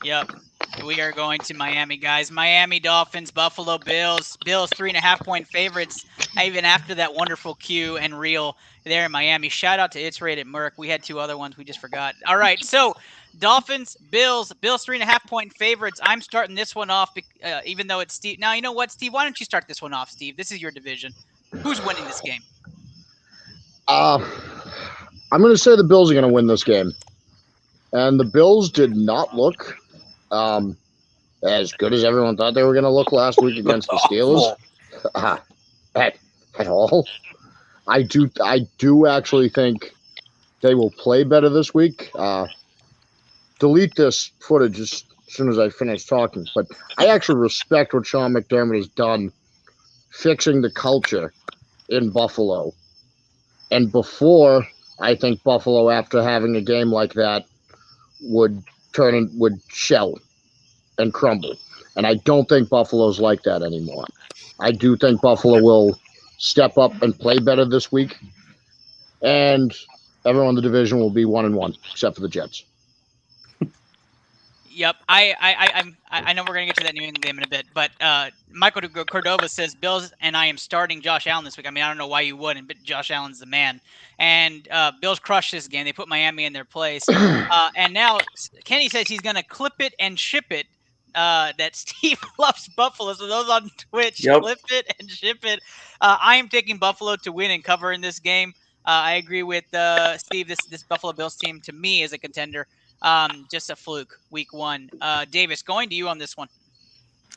Yep. We are going to Miami, guys. Miami Dolphins, Buffalo Bills. Bills 3.5-point favorites, even after that wonderful cue and reel there in Miami. Shout out to It's Rated Merc. We had 2 other ones we just forgot. All right, so Dolphins, Bills 3.5-point favorites. I'm starting this one off, even though it's Steve. Now, you know what, Steve? Why don't you start this one off, Steve? This is your division. Who's winning this game? I'm going to say the Bills are going to win this game. And the Bills did not look as good as everyone thought they were going to look last week against the Steelers at all. I do actually think they will play better this week. Delete this footage as soon as I finish talking. But I actually respect what Sean McDermott has done fixing the culture in Buffalo. And before, I think Buffalo, after having a game like that, would shell and crumble. And I don't think Buffalo's like that anymore. I do think Buffalo will step up and play better this week. And everyone in the division will be 1-1, except for the Jets. Yep, I know we're gonna get to that New England game in a bit, but Michael Cordova says Bills and I am starting Josh Allen this week. I mean, I don't know why you wouldn't, but Josh Allen's the man. And Bills crushed this game. They put Miami in their place, and now Kenny says he's gonna clip it and ship it. That Steve loves Buffalo, so those on Twitch, clip it and ship it. I am taking Buffalo to win and cover in this game. I agree with Steve. This Buffalo Bills team, to me, is a contender. Just a fluke, week 1. Davis, going to you on this one.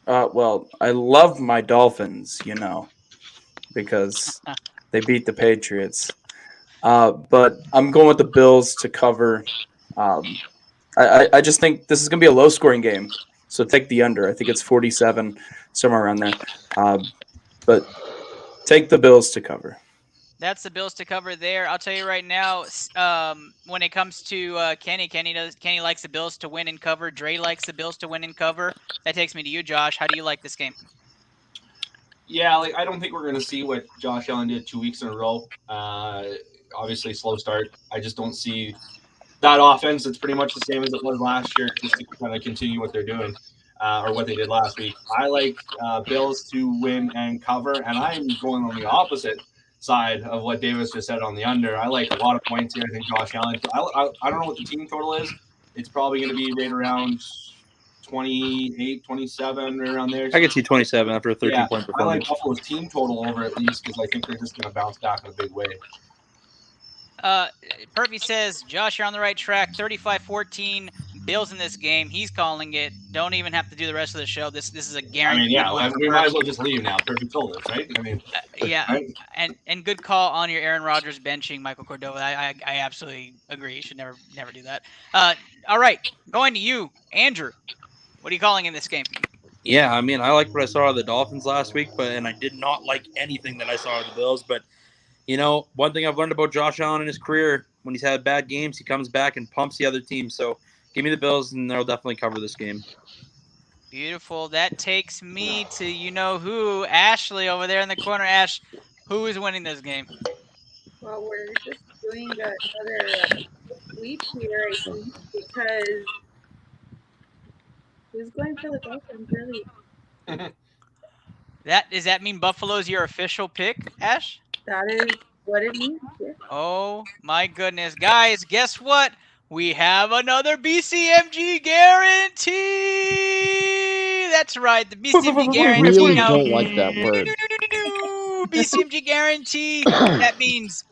Well, I love my Dolphins, because they beat the Patriots. But I'm going with the Bills to cover. I just think this is going to be a low-scoring game, so take the under. I think it's 47, somewhere around there. But take the Bills to cover. That's the Bills to cover there. I'll tell you right now, when it comes to Kenny likes the Bills to win and cover. Dre likes the Bills to win and cover. That takes me to you, Josh. How do you like this game? Yeah, I don't think we're going to see what Josh Allen did 2 weeks in a row. Obviously, slow start. I just don't see that offense. It's pretty much the same as it was last year, just to kind of continue what they're doing or what they did last week. I like Bills to win and cover, and I'm going on the opposite side of what Davis just said on the under. I like a lot of points here. I think Josh Allen. I don't know what the team total is. It's probably going to be right around 28, 27, or around there. I can see 27 after a 13-point I performance. like Buffalo's team total over at least because I think they're just going to bounce back in a big way. Purvey says, Josh, you're on the right track. 35-14, Bills in this game. He's calling it. Don't even have to do the rest of the show. This is a guaranteed. We might as well just leave now. Purvey told us, right? I mean, yeah, right? and good call on your Aaron Rodgers benching Michael Cordova. I absolutely agree. You should never do that. All right, going to you, Andrew. What are you calling in this game? Yeah, I mean, I like what I saw of the Dolphins last week, and I did not like anything that I saw of the Bills. But, one thing I've learned about Josh Allen in his career, when he's had bad games, he comes back and pumps the other team. So give me the Bills, and they'll definitely cover this game. Beautiful. That takes me to you-know-who, Ashley over there in the corner. Ash, who is winning this game? Well, we're just doing another sweep here, I think, because who's going for the Dolphins, really? Does that mean Buffalo's your official pick, Ash? That is what it means, yeah. Oh, my goodness. Guys, guess what? We have another BCMG guarantee. That's right, the BCMG guarantee. I really don't like that word. BCMG guarantee. That means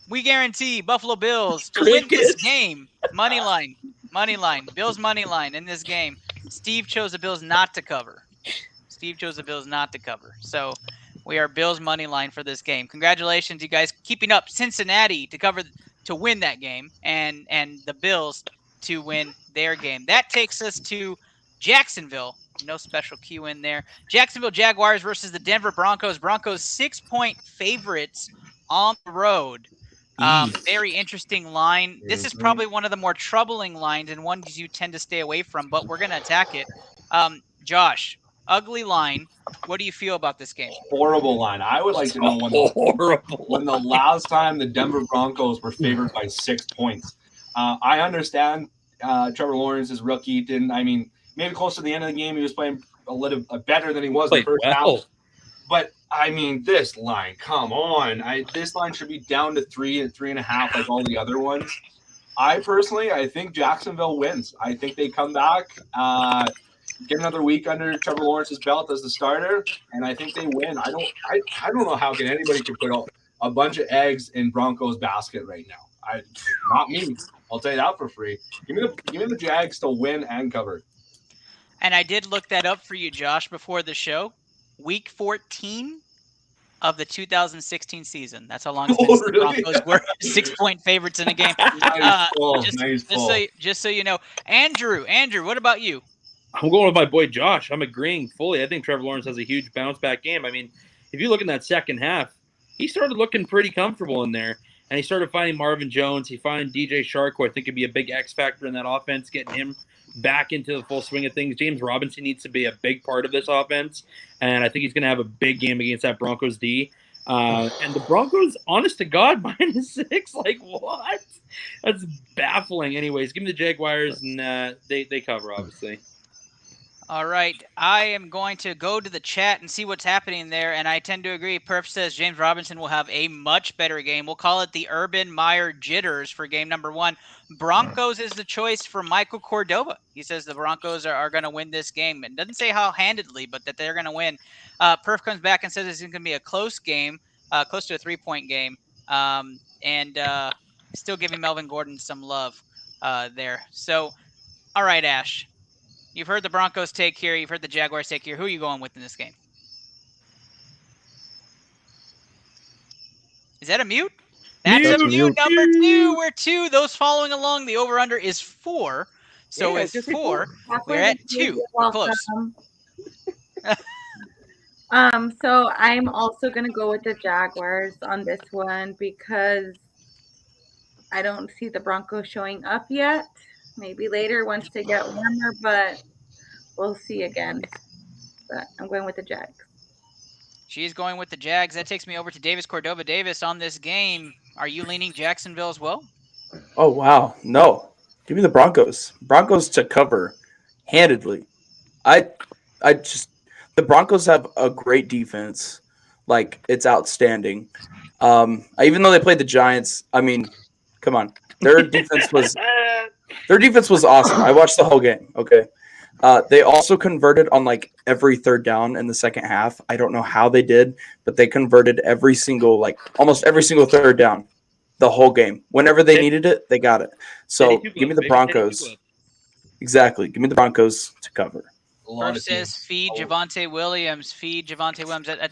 we guarantee Buffalo Bills to win this game. Money line. Bills money line in this game. Steve chose the Bills not to cover. So we are Bills money line for this game. Congratulations, you guys, keeping up. Cincinnati to win that game, and the Bills to win their game. That takes us to Jacksonville. No special cue in there. Jacksonville Jaguars versus the Denver Broncos. Broncos 6-point favorites on the road. Very interesting line. This is probably one of the more troubling lines and ones you tend to stay away from, but we're going to attack it. Josh, ugly line. What do you feel about this game? Horrible line. I would like to know when the last time the Denver Broncos were favored by 6 points. I understand Trevor Lawrence is rookie. Maybe close to the end of the game, he was playing a little better than he was in the first half. But this line, come on. This line should be down to 3 and 3.5 like all the other ones. I think Jacksonville wins. I think they come back, get another week under Trevor Lawrence's belt as the starter, and I think they win. I don't know how anybody can put a bunch of eggs in Broncos basket right now. Not me. I'll tell you that for free. Give me the Jags to win and cover. And I did look that up for you, Josh, before the show. Week 14 of the 2016 season. That's how long it's been since the Broncos were 6-point favorites in a game. Just so you know. Andrew, what about you? I'm going with my boy Josh. I'm agreeing fully. I think Trevor Lawrence has a huge bounce-back game. I mean, if you look in that second half, he started looking pretty comfortable in there, and he started finding Marvin Jones. He found DJ Shark, who I think could be a big X factor in that offense, getting him back into the full swing of things. James Robinson needs to be a big part of this offense, and I think he's going to have a big game against that Broncos D. And the Broncos, honest to God, -6. Like, what? That's baffling. Anyways, give me the Jaguars, and they cover, obviously. All right, I am going to go to the chat and see what's happening there, and I tend to agree. Perf says James Robinson will have a much better game. We'll call it the Urban Meyer jitters for game number 1. Broncos is the choice for Michael Cordova. He says the Broncos are going to win this game, and doesn't say how handedly, but that they're going to win. Perf comes back and says it's going to be a close game, close to a 3-point game, and still giving Melvin Gordon some love there. So, all right, Ash. You've heard the Broncos take here. You've heard the Jaguars take here. Who are you going with in this game? Is that a mute? That's a mute number 2. We're 2. Those following along, the over-under is 4. So with 4, we're at 2. We're close. So I'm also going to go with the Jaguars on this one because I don't see the Broncos showing up yet. Maybe later once they get warmer, but we'll see again. But I'm going with the Jags. She's going with the Jags. That takes me over to Davis Cordova. Davis, on this game, are you leaning Jacksonville as well? Oh, wow. No. Give me the Broncos. Broncos to cover handedly. The Broncos have a great defense. Like, it's outstanding. Even though they played the Giants, I mean, come on. Their defense was awesome. I watched the whole game. Okay. They also converted on like every third down in the second half. I don't know how they did, but they converted almost every single third down the whole game. Whenever they needed it, they got it. So give me the Broncos. Exactly. Give me the Broncos to cover. Perf says feed Javonte Williams.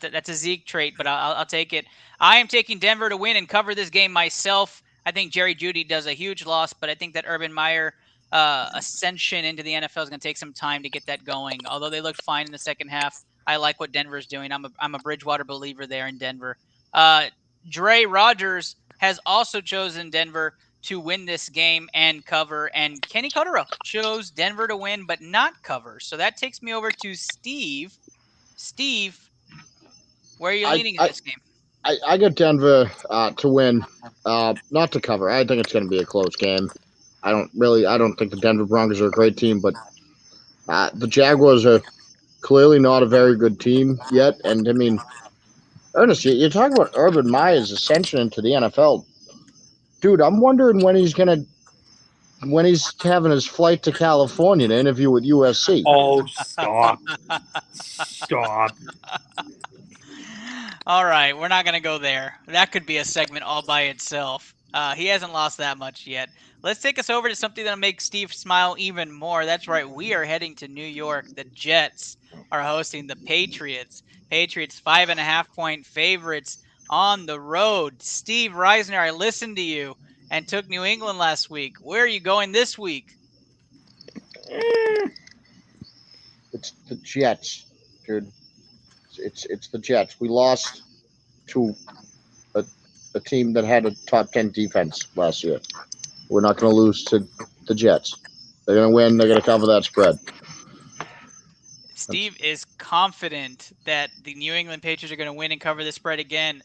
That's a Zeke trait, but I'll take it. I am taking Denver to win and cover this game myself. I think Jerry Jeudy does a huge loss, but I think that Urban Meyer ascension into the NFL is going to take some time to get that going. Although they looked fine in the second half, I like what Denver's doing. I'm a Bridgewater believer there in Denver. Dre Rogers has also chosen Denver to win this game and cover, and Kenny Cotterill chose Denver to win but not cover. So that takes me over to Steve. Steve, where are you leaning in this game? I got Denver to win, not to cover. I think it's going to be a close game. I don't think the Denver Broncos are a great team, but the Jaguars are clearly not a very good team yet. And I mean, Ernest, you're talking about Urban Meyer's ascension into the NFL. Dude, I'm wondering when he's having his flight to California to interview with USC. Oh, stop. Stop. All right, we're not going to go there. That could be a segment all by itself. He hasn't lost that much yet. Let's take us over to something that'll make Steve smile even more. That's right, we are heading to New York. The Jets are hosting the Patriots. Patriots 5.5-point favorites on the road. Steve Reisner, I listened to you and took New England last week. Where are you going this week? It's the Jets, dude. It's the Jets. We lost to a team that had a top 10 defense last year. We're not going to lose to the Jets. They're going to win. They're going to cover that spread. Steve is confident that the New England Patriots are going to win and cover the spread again.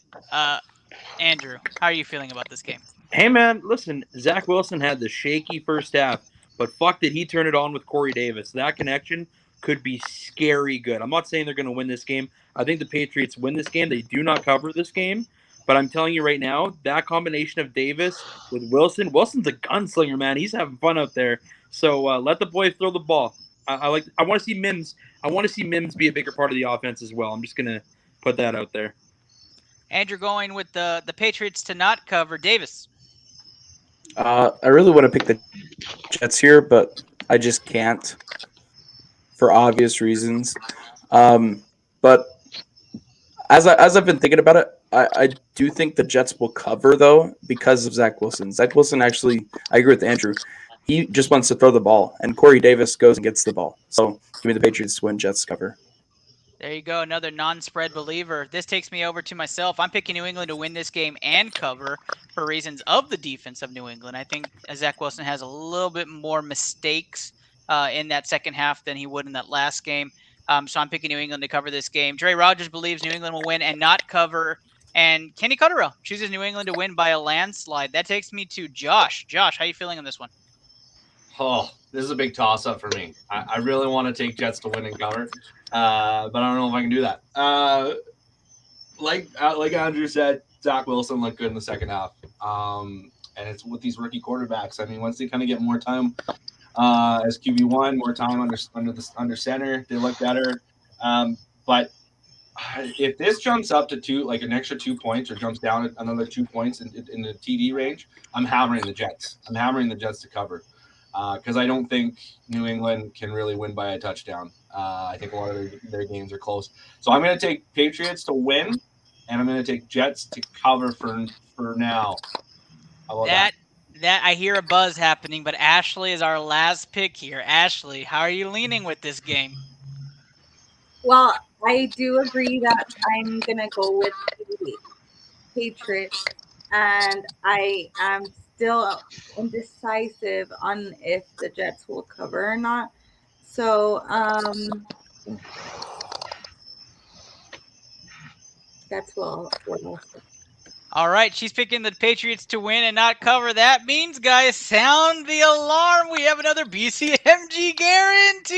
Andrew, how are you feeling about this game? Hey, man, listen, Zach Wilson had the shaky first half, but fuck did he turn it on with Corey Davis. That connection could be scary good. I'm not saying they're going to win this game. I think the Patriots win this game. They do not cover this game. But I'm telling you right now, that combination of Davis with Wilson, Wilson's a gunslinger, man. He's having fun out there. So let the boy throw the ball. I want to see Mims. I want to see Mims be a bigger part of the offense as well. I'm just going to put that out there. Andrew going with the Patriots to not cover. Davis. I really want to pick the Jets here, but I just can't for obvious reasons. But as I've been thinking about it, I do think the Jets will cover, though, because of Zach Wilson. Zach Wilson actually, I agree with Andrew. He just wants to throw the ball, and Corey Davis goes and gets the ball. So give me the Patriots to win, Jets cover. There you go, another non-spread believer. This takes me over to myself. I'm picking New England to win this game and cover for reasons of the defense of New England. I think Zach Wilson has a little bit more mistakes in that second half than he would in that last game. So I'm picking New England to cover this game. Dre Rogers believes New England will win and not cover. And Kenny Cotterill chooses New England to win by a landslide. That takes me to Josh. Josh, how are you feeling on this one? Oh, this is a big toss-up for me. I really want to take Jets to win and cover, but I don't know if I can do that. Like Andrew said, Zach Wilson looked good in the second half, and it's with these rookie quarterbacks. I mean, once they kind of get more time as QB1, more time under center, they look better. But if this jumps up to like an extra 2 points or jumps down another 2 points in the TD range, I'm hammering the Jets. I'm hammering the Jets to cover. Because I don't think New England can really win by a touchdown. I think a lot of their games are close. So I'm going to take Patriots to win, and I'm going to take Jets to cover for now. How about that I hear a buzz happening, but Ashley is our last pick here. Ashley, how are you leaning with this game? Well, I do agree that I'm going to go with the Patriots, and I am still indecisive on if the Jets will cover or not. So that's what I'll say. All right, she's picking the Patriots to win and not cover. That means, guys, sound the alarm. We have another BCMG guarantee.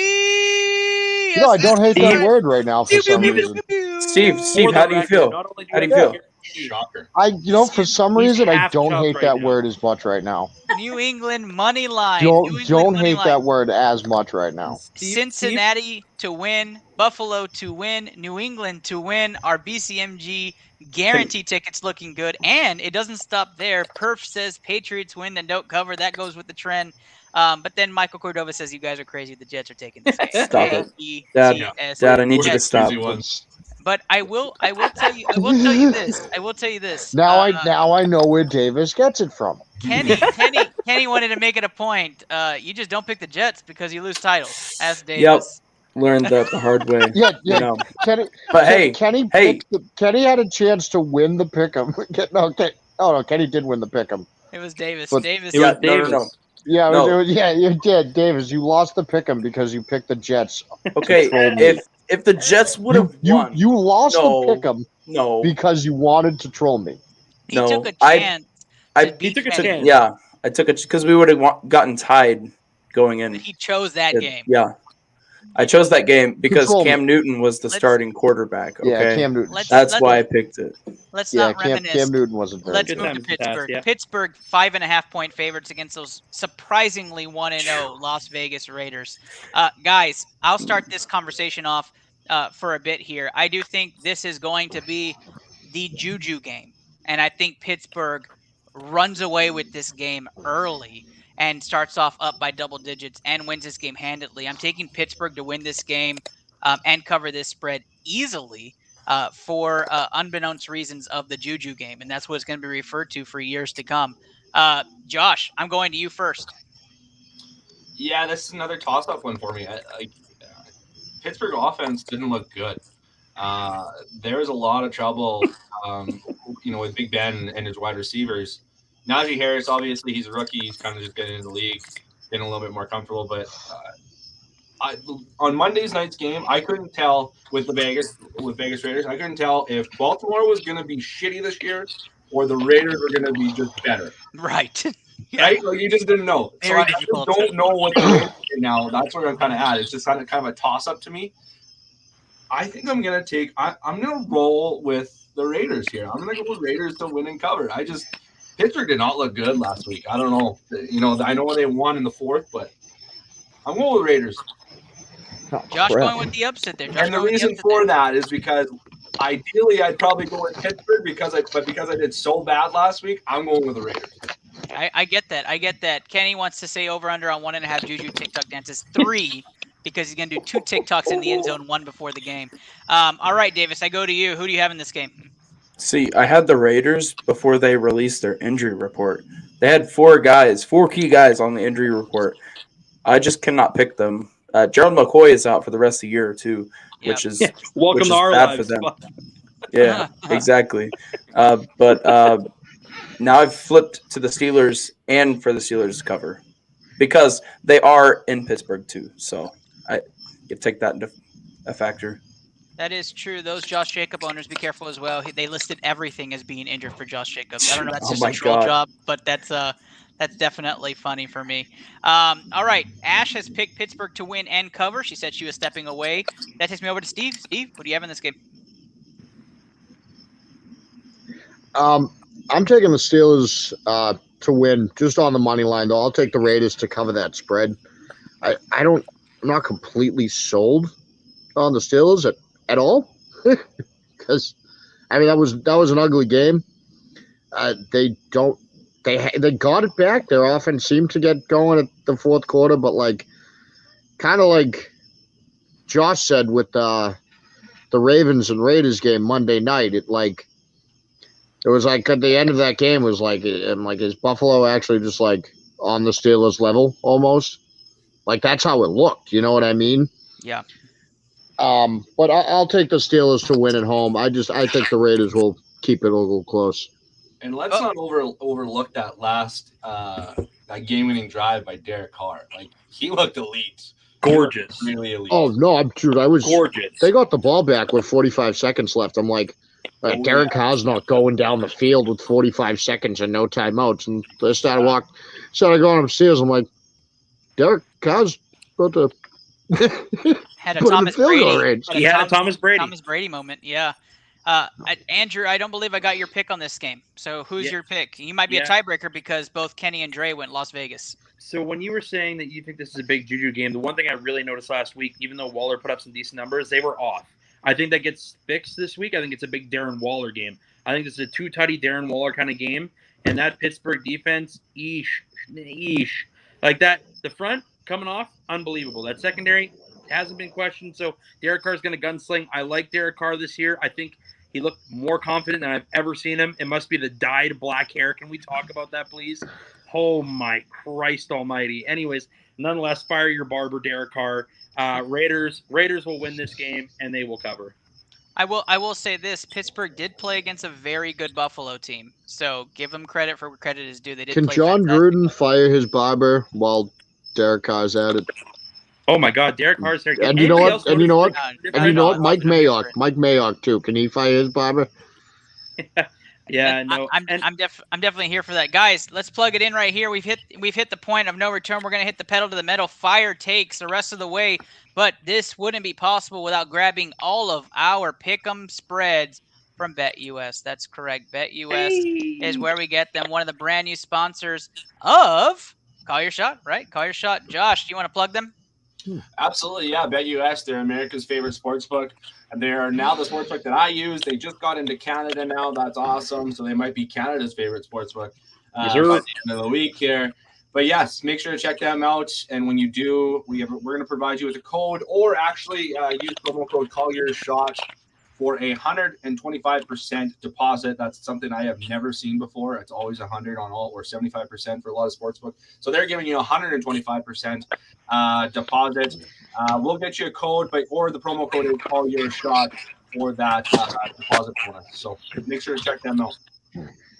I don't hate that word right now for some reason. Steve, how do you feel? How do you feel? Shocker. For some reason, I don't hate that word as much right now. New England money line. Don't hate that word as much right now. Cincinnati to win, Buffalo to win, New England to win. Our BCMG guarantee tickets looking good, and it doesn't stop there. Perf says Patriots win and don't cover. That goes with the trend. But then Michael Cordova says you guys are crazy. The Jets are taking this game. Stop it, Dad. I need you to stop. But I will tell you this. Now I know where Davis gets it from. Kenny wanted to make it a point. You just don't pick the Jets because you lose titles. Ask Davis. Yep. Learned that the hard way. Yeah. You know. Kenny, but Kenny had a chance to win the pick'em. No, Kenny did win the pick'em. It was Davis. But, Davis. No. Yeah, you did, Davis. You lost the pick'em because you picked the Jets. Okay, if the Jets would have won, you lost the pick'em. No, because you wanted to troll me. He took a chance. He took a chance. Yeah, I took it because we would have gotten tied going in. He chose that game. Yeah. I chose that game because Cam Newton was the starting quarterback. Okay? Yeah, Cam Newton. That's why I picked it. Let's not reminisce. Cam Newton wasn't there. Let's move to Pittsburgh. Pittsburgh 5.5-point favorites against those surprisingly 1-0 Las Vegas Raiders. Guys, I'll start this conversation off for a bit here. I do think this is going to be the Juju game, and I think Pittsburgh runs away with this game early and starts off up by double digits and wins this game handedly. I'm taking Pittsburgh to win this game and cover this spread easily for unbeknownst reasons of the Juju game, and that's what it's going to be referred to for years to come. Josh, I'm going to you first. Yeah, this is another toss-up one for me. Pittsburgh offense didn't look good. There's a lot of trouble, with Big Ben and his wide receivers. Najee Harris, obviously, he's a rookie. He's kind of just getting into the league, getting a little bit more comfortable. But on Monday's night's game, I couldn't tell with Vegas Raiders. I couldn't tell if Baltimore was going to be shitty this year or the Raiders were going to be just better. Right. Right? Like, you just didn't know. So I just don't know what the Raiders are now. That's where I'm kind of at. It's just kind of a toss-up to me. I think I'm going to I'm going to roll with the Raiders here. I'm going to go with Raiders to win and cover. Pittsburgh did not look good last week. I don't know. I know they won in the fourth, but I'm going with Raiders. Josh going with the upset there. And the reason for that is because ideally I'd probably go with Pittsburgh because I did so bad last week, I'm going with the Raiders. I get that. Kenny wants to say over-under on 1.5 Juju TikTok dances. 3 because he's going to do 2 TikToks in the end zone, 1 before the game. All right, Davis, I go to you. Who do you have in this game? See, I had the Raiders before they released their injury report. They had 4 key guys on the injury report. I just cannot pick them. Gerald McCoy is out for the rest of the year too, which is welcome to our bad lives. for them. Yeah, exactly. But now I've flipped to the Steelers and for the Steelers to cover. because they are in Pittsburgh too. So you take that into a factor. That is true. Those Josh Jacob owners, be careful as well. They listed everything as being injured for Josh Jacobs. I don't know if that's Oh just a my troll God. job, but that's definitely funny for me. All right, Ash has picked Pittsburgh to win and cover. She said she was stepping away. That takes me over to Steve. Steve, what do you have in this game? I'm taking the Steelers to win just on the money line, though. I'll take the Raiders to cover that spread. I'm not completely sold on the Steelers at all because I mean that was an ugly game. They got it back. Their offense seemed to get going at the fourth quarter, but kind of like Josh said with the Ravens and Raiders game Monday night, it was like at the end of that game was like, and like is Buffalo actually just like on the Steelers level almost? Like that's how it looked. You know what I mean? Yeah. But I'll take the Steelers to win at home. I think the Raiders will keep it a little close. And let's not overlook that last that game-winning drive by Derek Carr. Like he looked elite, gorgeous, really elite. Oh no, I was gorgeous. They got the ball back with 45 seconds left. I'm like, Derek Carr's not going down the field with 45 seconds and no timeouts. And they started going upstairs. I'm like, Derek Carr's about to had a Thomas Brady. He had a Thomas Brady moment. Yeah. Andrew, I don't believe I got your pick on this game. So who's your pick? You might be a tiebreaker because both Kenny and Dre went Las Vegas. So when you were saying that you think this is a big juju game, the one thing I really noticed last week, even though Waller put up some decent numbers, they were off. I think that gets fixed this week. I think it's a big Darren Waller game. I think this is a two-tutty Darren Waller kind of game. And that Pittsburgh defense, like that, the front coming off, unbelievable. That secondary hasn't been questioned. So Derek Carr's going to gunsling. I like Derek Carr this year. I think he looked more confident than I've ever seen him. It must be the dyed black hair. Can we talk about that, please? Oh, my Christ almighty. Anyways, nonetheless, fire your barber, Derek Carr. Raiders will win this game, and they will cover. I will say this. Pittsburgh did play against a very good Buffalo team. So give them credit for what credit is due. They did Can play John fantastic. Gruden fire his barber while Derek Carr's at it? Oh my God, Derek Carr's there. And you know what? Mike Mayock too. Can he fire his barber? Yeah, no. I'm definitely here for that, guys. Let's plug it in right here. We've hit the point of no return. We're gonna hit the pedal to the metal. Fire takes the rest of the way, but this wouldn't be possible without grabbing all of our pick'em spreads from BetUS. That's correct. BetUS is where we get them. One of the brand new sponsors of Call Your Shot, right? Call Your Shot. Josh, do you want to plug them? Absolutely, yeah. BetUS, they're America's favorite sportsbook. And they are now the sportsbook that I use. They just got into Canada now. That's awesome. So they might be Canada's favorite sportsbook by the end of the week here. But yes, make sure to check them out. And when you do, we're going to provide you with a code, or actually use promo code Call Your Shot for a 125% deposit. That's something I have never seen before. It's always 100 on all, or 75% for a lot of sportsbook. So they're giving you 125% deposit. We'll get you a code, or the promo code is Call Your Shot for that deposit bonus. So make sure to check them out.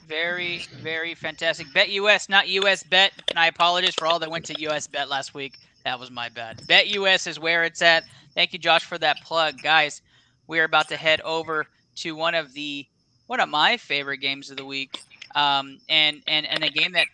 Very, very fantastic. BetUS, not US Bet. And I apologize for all that went to US Bet last week. That was my bad. BetUS is where it's at. Thank you, Josh, for that plug. Guys, we are about to head over to one of my favorite games of the week, and a game that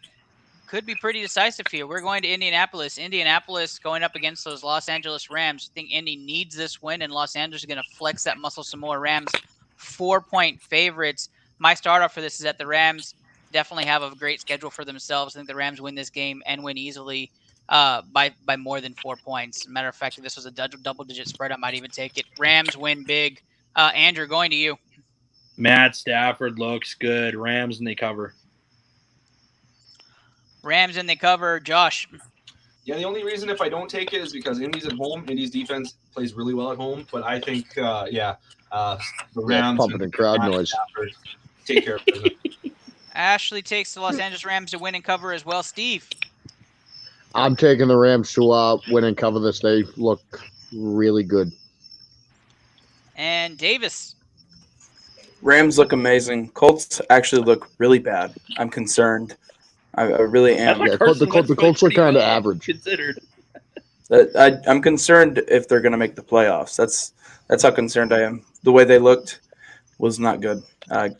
could be pretty decisive here. We're going to Indianapolis. Indianapolis going up against those Los Angeles Rams. I think Indy needs this win, and Los Angeles is going to flex that muscle some more. Rams 4-point favorites. My start off for this is that the Rams definitely have a great schedule for themselves. I think the Rams win this game and win easily by more than 4 points. Matter of fact, if this was a double-digit spread, I might even take it. Rams win big. Andrew, going to you. Matt Stafford looks good. Rams, and they cover. Rams, and they cover. Josh. Yeah, the only reason if I don't take it is because Indy's at home. Indy's defense plays really well at home. But I think, the Rams pumping the crowd noise. Stafford take care of business. Ashley takes the Los Angeles Rams to win and cover as well. Steve. I'm taking the Rams to win and cover this. They look really good. And Davis. Rams look amazing. Colts actually look really bad. I'm concerned. I really am. Yeah, the Colts are kind of average. Considered. I'm concerned if they're going to make the playoffs. That's how concerned I am. The way they looked was not good.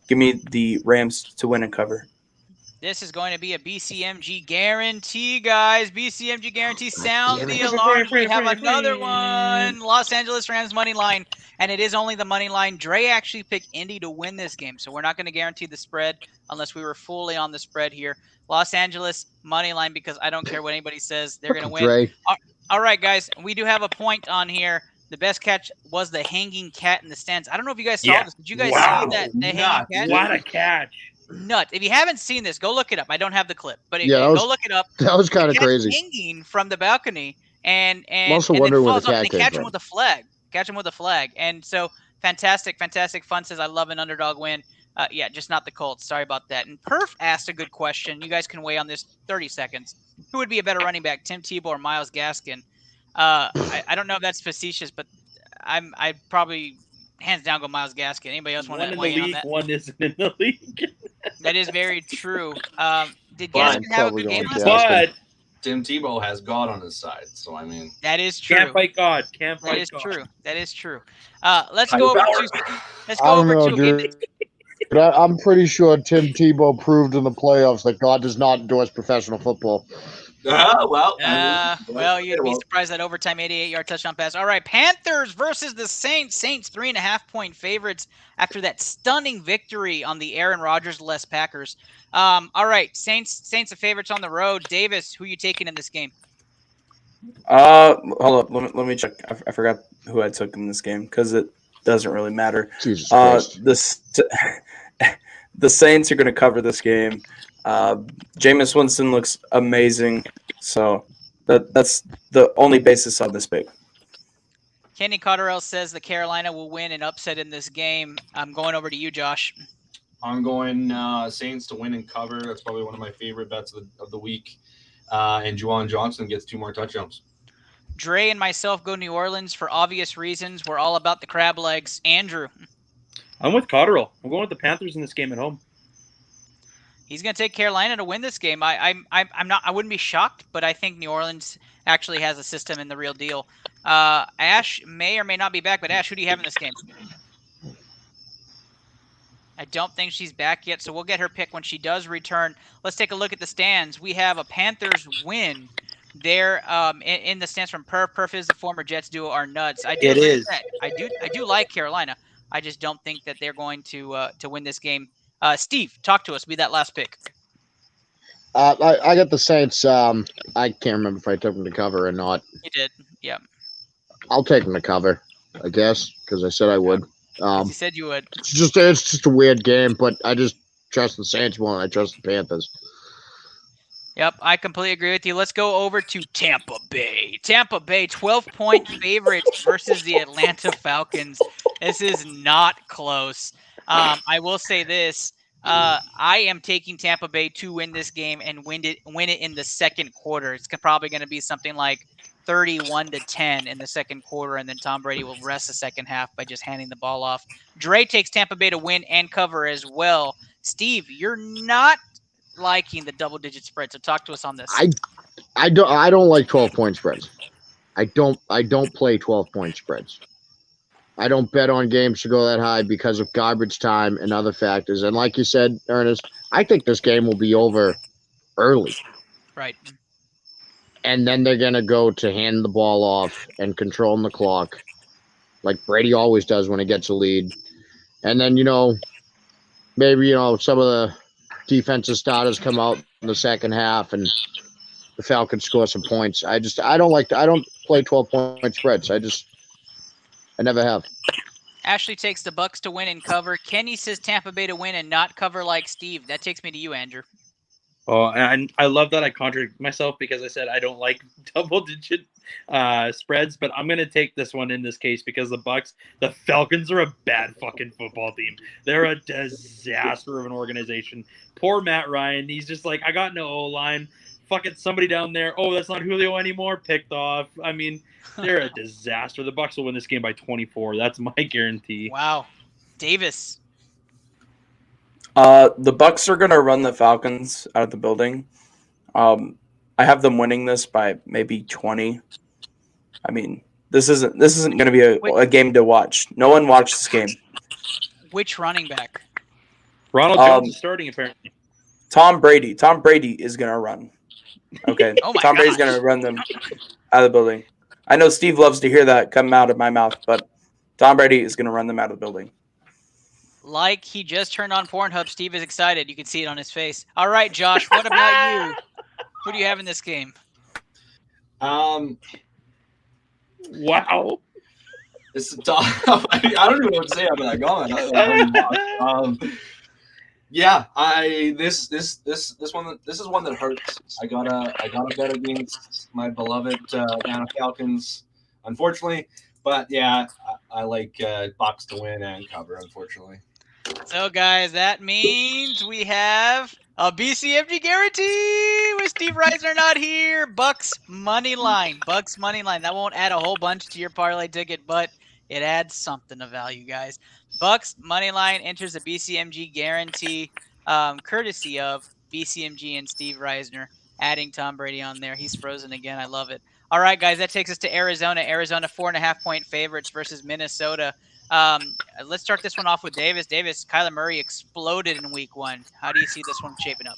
Give me the Rams to win and cover. This is going to be a BCMG guarantee, guys. BCMG guarantee. Sound the alarms. We have another one. Los Angeles Rams money line, and it is only the money line. Dre actually picked Indy to win this game, so we're not going to guarantee the spread unless we were fully on the spread here. Los Angeles money line, because I don't care what anybody says, they're going to win. Dre. All right, guys, we do have a point on here. The best catch was the hanging cat in the stands. I don't know if you guys saw this. Did you guys see that? The hanging cat? What a catch! Nuts. If you haven't seen this, go look it up. I don't have the clip, but Yeah, go look it up. That was kind of crazy. Hanging from the balcony, and I'm also and wondering then where the falls off, cat and they came catch him from. with a flag. Catch him with a flag, and so fantastic. Fun says, "I love an underdog win." Yeah, just not the Colts. Sorry about that. And Perf asked a good question. You guys can weigh on this 30 seconds. Who would be a better running back, Tim Tebow or Myles Gaskin? I don't know if that's facetious, but I'd probably hands down go Myles Gaskin. Anybody else want to weigh in on that? One isn't in the league. That is very true. Did Fine, Gaskin have a probably good game going last Gaskin. night? But Tim Tebow has God on his side, so I mean, That is true. can't fight God. Can't That fight is God. true. That is true. Let's go over to. Let's I go don't over know, to. dude. But I'm pretty sure Tim Tebow proved in the playoffs that God does not endorse professional football. Well, you'd be surprised that overtime 88-yard touchdown pass. All right, Panthers versus the Saints. Saints 3.5-point favorites after that stunning victory on the Aaron Rodgers-less Packers. All right, Saints the favorites on the road. Davis, who are you taking in this game? Hold up. Let me check. I forgot who I took in this game because it doesn't really matter. Jesus Christ. The Saints are going to cover this game. Jameis Winston looks amazing, so that's the only basis on this pick. Kenny Cotterell says the Carolina will win and upset in this game. I'm going over to you, Josh. I'm going Saints to win and cover. That's probably one of my favorite bets of the week. And Juwan Johnson gets 2 more touchdowns. Dre and myself go New Orleans for obvious reasons. We're all about the crab legs. Andrew. I'm with Cotterill. I'm going with the Panthers in this game at home. He's going to take Carolina to win this game. I'm not. I wouldn't be shocked, but I think New Orleans actually has a system in the real deal. Ash may or may not be back, but Ash, who do you have in this game? I don't think she's back yet, so we'll get her pick when she does return. Let's take a look at the stands. We have a Panthers win. They're in the stands from Perf. Perf is the former Jets duo are nuts. I do like Carolina. I just don't think that they're going to win this game. Steve, talk to us. Be that last pick. I got the Saints. I can't remember if I took them to cover or not. You did, yeah. I'll take them to cover, I guess, because I said I would. You said you would. It's just a weird game, but I just trust the Saints more than I trust the Panthers. Yep, I completely agree with you. Let's go over to Tampa Bay. Tampa Bay, 12-point favorites versus the Atlanta Falcons. This is not close. I will say this. I am taking Tampa Bay to win this game and win it in the second quarter. It's probably going to be something like 31-10 in the second quarter, and then Tom Brady will rest the second half by just handing the ball off. Dre takes Tampa Bay to win and cover as well. Steve, you're not liking the double-digit spread, so talk to us on this. I don't like 12-point spreads. I don't play 12-point spreads. I don't bet on games to go that high because of garbage time and other factors. And like you said, Ernest, I think this game will be over early. Right. And then they're going to go to hand the ball off and controlling the clock like Brady always does when he gets a lead. And then, maybe, some of the defensive starters come out in the second half and the Falcons score some points. I don't play 12-point spreads. I never have. Ashley takes the Bucks to win and cover. Kenny says Tampa Bay to win and not cover like Steve. That takes me to you, Andrew. Oh, and I love that I contradict myself because I said I don't like double-digit spreads, but I'm going to take this one in this case because the Falcons are a bad fucking football team. They're a disaster of an organization. Poor Matt Ryan. He's just like, I got no O-line. Fucking somebody down there. Oh, that's not Julio anymore. Picked off. I mean, they're a disaster. The Bucs will win this game by 24. That's my guarantee. Wow. Davis. The Bucs are going to run the Falcons out of the building. I have them winning this by maybe 20. I mean, this isn't going to be a game to watch. No one watched this game. Which running back? Ronald Jones is starting apparently. Tom Brady. Tom Brady is going to run. Okay. Oh my Tom Brady's gosh. going to run them out of the building. I know Steve loves to hear that come out of my mouth, but Tom Brady is going to run them out of the building. Like he just turned on Pornhub, Steve is excited. You can see it on his face. All right, Josh, what about you? Who do you have in this game? Wow. This is tough. I don't even know what to say after that comment. Yeah, this is one that hurts. I gotta bet against my beloved Atlanta Falcons, unfortunately. But yeah, I like Bucks to win and cover, unfortunately. So, guys, that means we have a BCMG guarantee with Steve Reisner not here. Bucks money line. Bucks money line. That won't add a whole bunch to your parlay ticket, but it adds something of value, guys. Bucks money line enters the BCMG guarantee, courtesy of BCMG and Steve Reisner. Adding Tom Brady on there. He's frozen again. I love it. All right, guys, that takes us to Arizona. Arizona 4.5-point favorites versus Minnesota. Let's start this one off with Davis. Davis, Kyler Murray exploded in week 1. How do you see this one shaping up?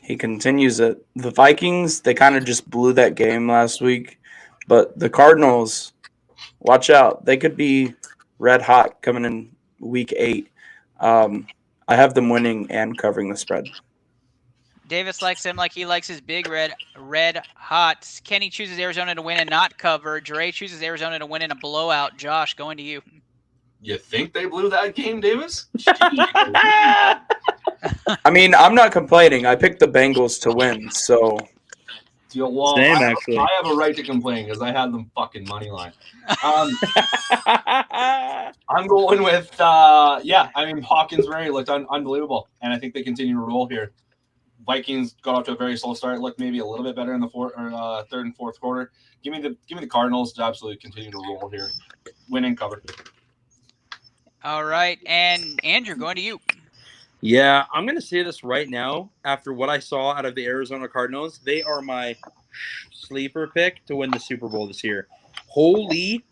He continues it. The Vikings, they kind of just blew that game last week. But the Cardinals, watch out. They could be red hot coming in week 8. I have them winning and covering the spread. Davis likes him like he likes his big red hot. Kenny chooses Arizona to win and not cover. Dre chooses Arizona to win in a blowout. Josh, going to you. You think they blew that game, Davis? I mean, I'm not complaining. I picked the Bengals to win, so. Well, Same, actually. I have a right to complain because I had them fucking money line. I'm going with, Hawkins Murray looked unbelievable, and I think they continue to roll here. Vikings got off to a very slow start, looked maybe a little bit better in the third and fourth quarter. Give me the Cardinals to absolutely continue to roll here, win and cover. All right, and Andrew, going to you. Yeah, I'm going to say this right now. After what I saw out of the Arizona Cardinals, they are my sleeper pick to win the Super Bowl this year. Holy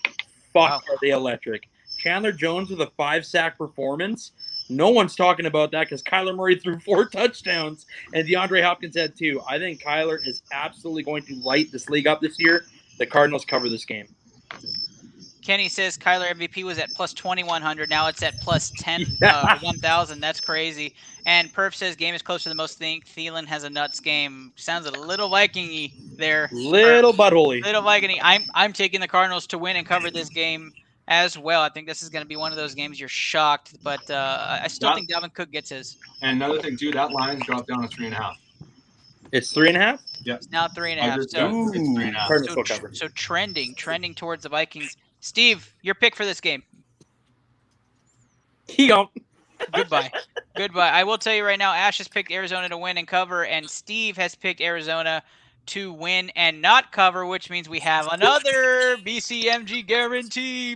fuck, are they electric. Chandler Jones with a 5-sack performance. No one's talking about that because Kyler Murray threw 4 touchdowns and DeAndre Hopkins had 2. I think Kyler is absolutely going to light this league up this year. The Cardinals cover this game. Kenny says Kyler MVP was at plus 2,100. Now it's at plus 1,000. That's crazy. And Perf says game is close to the most think. Thielen has a nuts game. Sounds a little Viking-y there. Little buttholy. Little Viking-y. I'm taking the Cardinals to win and cover this game as well. I think this is going to be one of those games you're shocked, but I still think Dalvin Cook gets his. And another thing, too, that line's dropped down to 3.5. It's 3.5? Yeah. It's now 3.5. It's 3.5. So trending towards the Vikings. Steve, your pick for this game. Goodbye. I will tell you right now, Ash has picked Arizona to win and cover, and Steve has picked Arizona to win and not cover, which means we have another BCMG guarantee.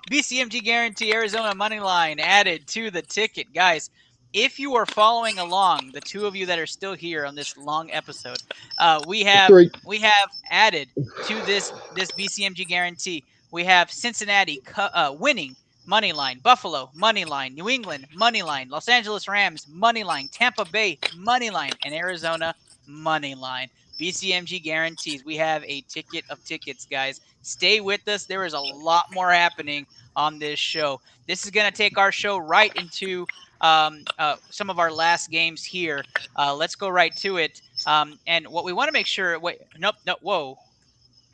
BCMG guarantee Arizona money line added to the ticket, guys. If you are following along, the two of you that are still here on this long episode, we have added to this BCMG guarantee. We have Cincinnati winning money line, Buffalo money line, New England money line, Los Angeles Rams money line, Tampa Bay money line, and Arizona money line. BCMG guarantees. We have a ticket of tickets, guys. Stay with us. There is a lot more happening on this show. This is going to take our show right into some of our last games here. Let's go right to it. And what we want to make sure. Wait, nope. Whoa,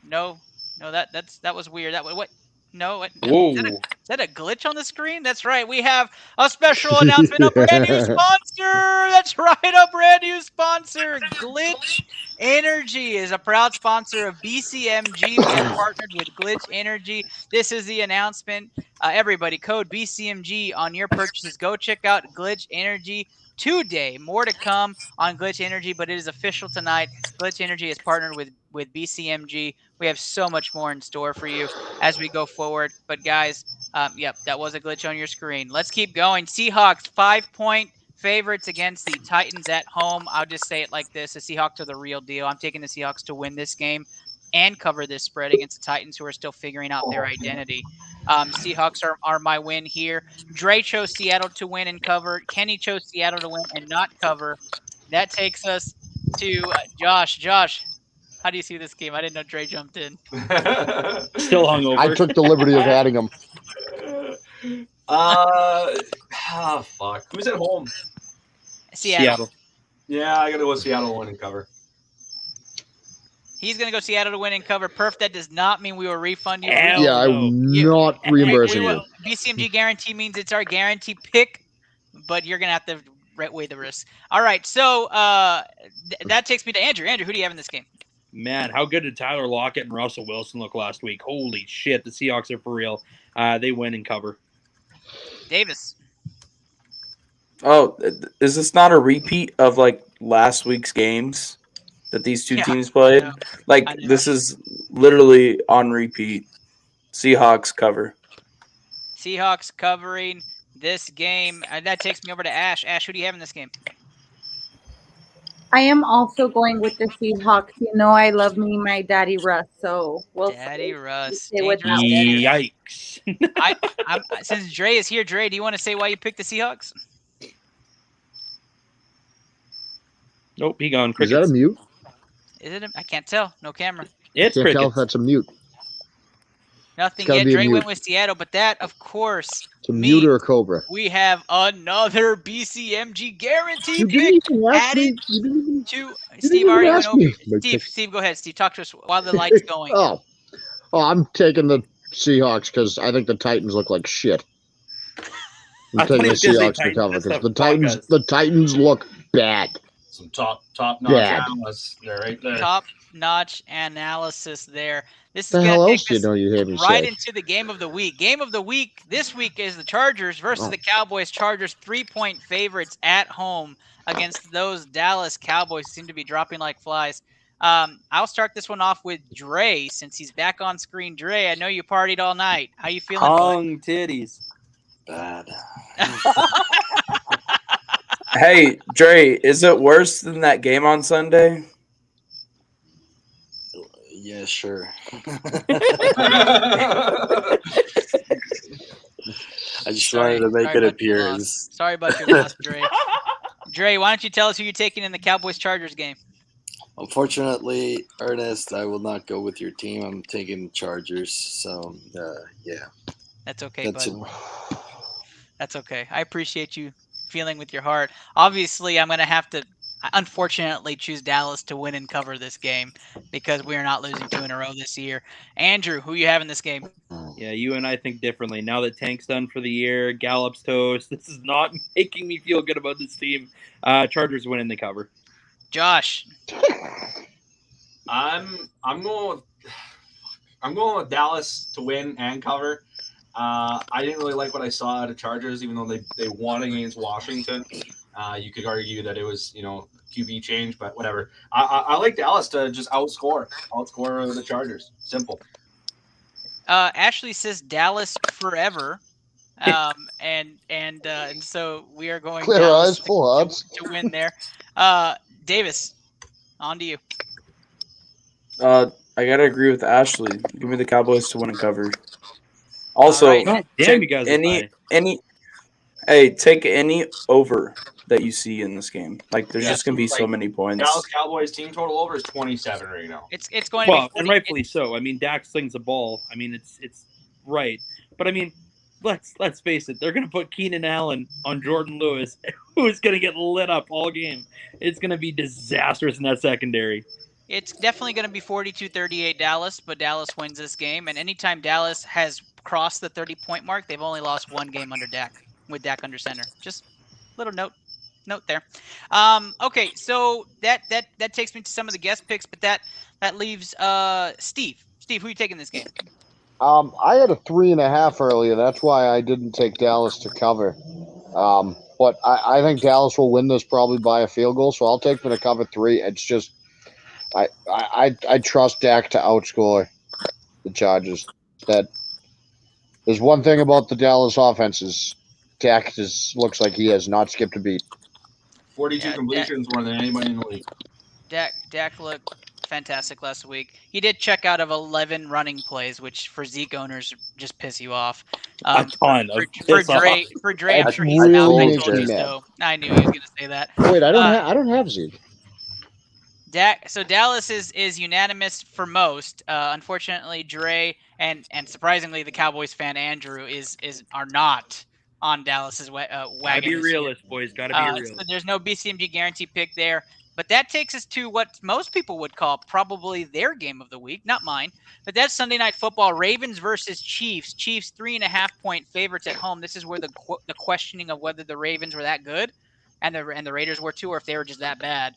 no, that was weird. What? No, whoa. Is that a glitch on the screen? That's right. We have a special announcement, a brand new sponsor. That's right, a brand new sponsor. Glitch Energy is a proud sponsor of BCMG. We have partnered with Glitch Energy. This is the announcement. Everybody, code BCMG on your purchases. Go check out Glitch Energy today. More to come on Glitch Energy, but it is official tonight. Glitch Energy is partnered with BCMG. We have so much more in store for you as we go forward. But guys, yep, that was a glitch on your screen. Let's keep going. Seahawks 5-point favorites against the Titans at home. I'll just say it like this. The Seahawks are the real deal. I'm taking the Seahawks to win this game and cover this spread against the Titans, who are still figuring out their identity. Seahawks are my win here. Dre chose Seattle to win and cover. Kenny chose Seattle to win and not cover. That takes us to Josh. Josh, how do you see this game? I didn't know Dre jumped in. Still hungover. I took the liberty of adding him. Fuck. Who's at home? Seattle. Yeah, I gotta go with Seattle win and cover. He's going to go Seattle to win and cover. Perf, that does not mean we will refund you. Yeah, I'm not reimbursing you. BCMG guarantee means it's our guarantee pick, but you're going to have to weigh the risk. All right, so that takes me to Andrew. Andrew, who do you have in this game? Man, how good did Tyler Lockett and Russell Wilson look last week? Holy shit, the Seahawks are for real. They win and cover. Davis. Oh, is this not a repeat of like last week's games that these two teams played? Like this is literally on repeat. Seahawks cover. Seahawks covering this game. That takes me over to Ash. Ash, who do you have in this game? I am also going with the Seahawks. You know I love me my daddy Russ, so we'll Daddy Russ. Yikes. Since Dre is here, Dre, do you want to say why you picked the Seahawks? Nope, he gone. Is that a mute? Is it? I can't tell. No camera. It's Can't tell if that's a mute. Nothing gotta yet. be a Dre mute. went with Seattle, but that, of course, It's a mute or a cobra. we have another BCMG guarantee You pick didn't even ask me. added You didn't even, to you didn't Steve even already went ask over. me. Steve, go ahead. Steve, talk to us while the light's going. Oh, I'm taking the Seahawks because I think the Titans look like shit. I'm taking the Seahawks to cover because the Titans look bad. Some top notch analysts there, right there. Top-notch analysis there. This is The going hell to else take do you us know you hear me right say? into the game of the week. Game of the week this week is the Chargers versus the Cowboys. Chargers 3-point favorites at home against those Dallas Cowboys who seem to be dropping like flies. I'll start this one off with Dre since he's back on screen. Dre, I know you partied all night. How you feeling? Hung titties. Bad. Hey, Dre, is it worse than that game on Sunday? Yeah, sure. I just wanted to make an appearance. Sorry about your loss, Dre. Dre, why don't you tell us who you're taking in the Cowboys-Chargers game? Unfortunately, Ernest, I will not go with your team. I'm taking Chargers. So, yeah. That's okay, That's bud. That's okay. I appreciate you feeling with your heart. Obviously, I'm going to have to, unfortunately, choose Dallas to win and cover this game because we are not losing 2 in a row this year. Andrew, who you have in this game? Yeah, you and I think differently. Now that Tank's done for the year, Gallup's toast, this is not making me feel good about this team. Chargers win and they cover. Josh. I'm going with Dallas to win and cover. I didn't really like what I saw out of Chargers, even though they won against Washington. You could argue that it was, QB change, but whatever. I like Dallas to just outscore the Chargers. Simple. Ashley says Dallas forever. And so we are going Clear Dallas eyes, full hearts. to win there. Davis, on to you. I gotta agree with Ashley. Give me the Cowboys to win and cover. Also, right. Damn, take you guys are take any over that you see in this game. Like, there's just gonna be so many points. Dallas Cowboys team total over is 27 right now. It's going to be 40, and rightfully so. I mean, Dak slings a ball. I mean, it's right. But I mean, let's face it. They're going to put Keenan Allen on Jordan Lewis, who is going to get lit up all game. It's going to be disastrous in that secondary. It's definitely going to be 42-38 Dallas, but Dallas wins this game. And anytime Dallas has crossed the 30-point mark, they've only lost 1 game under Dak, with Dak under center. Just little note there. Okay, so that takes me to some of the guest picks, but that leaves Steve. Steve, who are you taking this game? I had a 3.5 earlier. That's why I didn't take Dallas to cover. But I think Dallas will win this probably by a field goal, so I'll take them to cover 3. It's just I trust Dak to outscore the Chargers. That there's one thing about the Dallas offense is Dak just looks like he has not skipped a beat. 42 completions more than anybody in the league. Dak looked fantastic last week. He did check out of 11 running plays, which for Zeke owners just piss you off. A ton of for piss off. Dre, I'm That sure he's really out. I makes told me you mad. so. I knew he was going to say that. Wait, I don't have Zeke. So Dallas is unanimous for most. Unfortunately, Dre and surprisingly the Cowboys fan Andrew are not on Dallas's wagon. Gotta be a this year. realist, boys. Gotta be a realist. So there's no BCMG guarantee pick there. But that takes us to what most people would call probably their game of the week, not mine. But that's Sunday Night Football: Ravens versus Chiefs. Chiefs 3.5-point favorites at home. This is where the questioning of whether the Ravens were that good, and the Raiders were too, or if they were just that bad.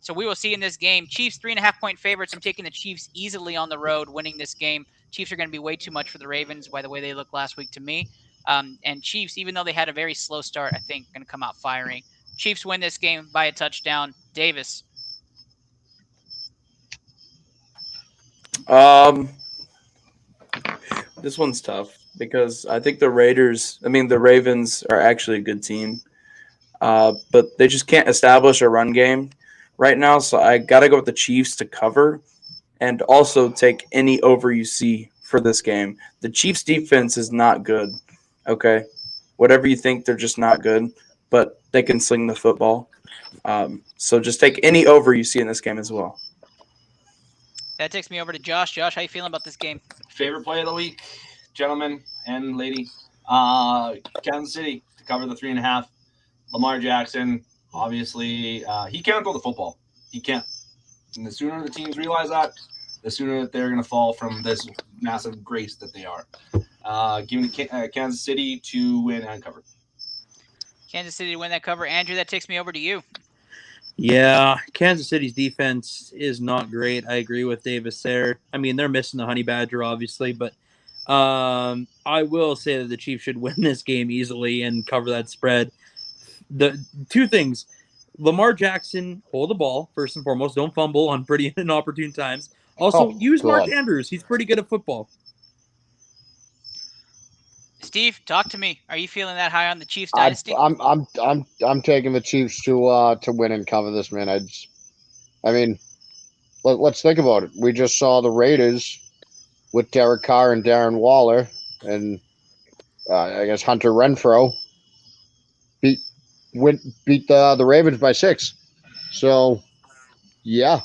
So we will see in this game. Chiefs 3.5-point favorites. I'm taking the Chiefs easily on the road, winning this game. Chiefs are going to be way too much for the Ravens by the way they looked last week to me. And Chiefs, even though they had a very slow start, I think going to come out firing. Chiefs win this game by a touchdown. Davis. This one's tough because I think the Ravens are actually a good team, but they just can't establish a run game right now. So I got to go with the Chiefs to cover and also take any over you see for this game. The Chiefs defense is not good. Okay. Whatever you think, they're just not good, but they can sling the football. So just take any over you see in this game as well. That takes me over to Josh. Josh, how you feeling about this game? Favorite play of the week, gentlemen and lady. Kansas City to cover the 3.5. Lamar Jackson, obviously, he can't throw the football. He can't. And the sooner the teams realize that, the sooner that they're going to fall from this massive grace that they are. Give me Kansas City to win and cover. Kansas City to win that cover. Andrew, that takes me over to you. Yeah, Kansas City's defense is not great. I agree with Davis there. I mean, they're missing the Honey Badger, obviously, but I will say that the Chiefs should win this game easily and cover that spread. The two things: Lamar Jackson, hold the ball first and foremost. Don't fumble on pretty inopportune times. Also, use Mark Andrews. He's pretty good at football. Steve, talk to me. Are you feeling that high on the Chiefs dynasty? I'm taking the Chiefs to win and cover this, man. I mean, let's think about it. We just saw the Raiders with Derek Carr and Darren Waller, and I guess Hunter Renfrow beat the Ravens by 6. So, yeah,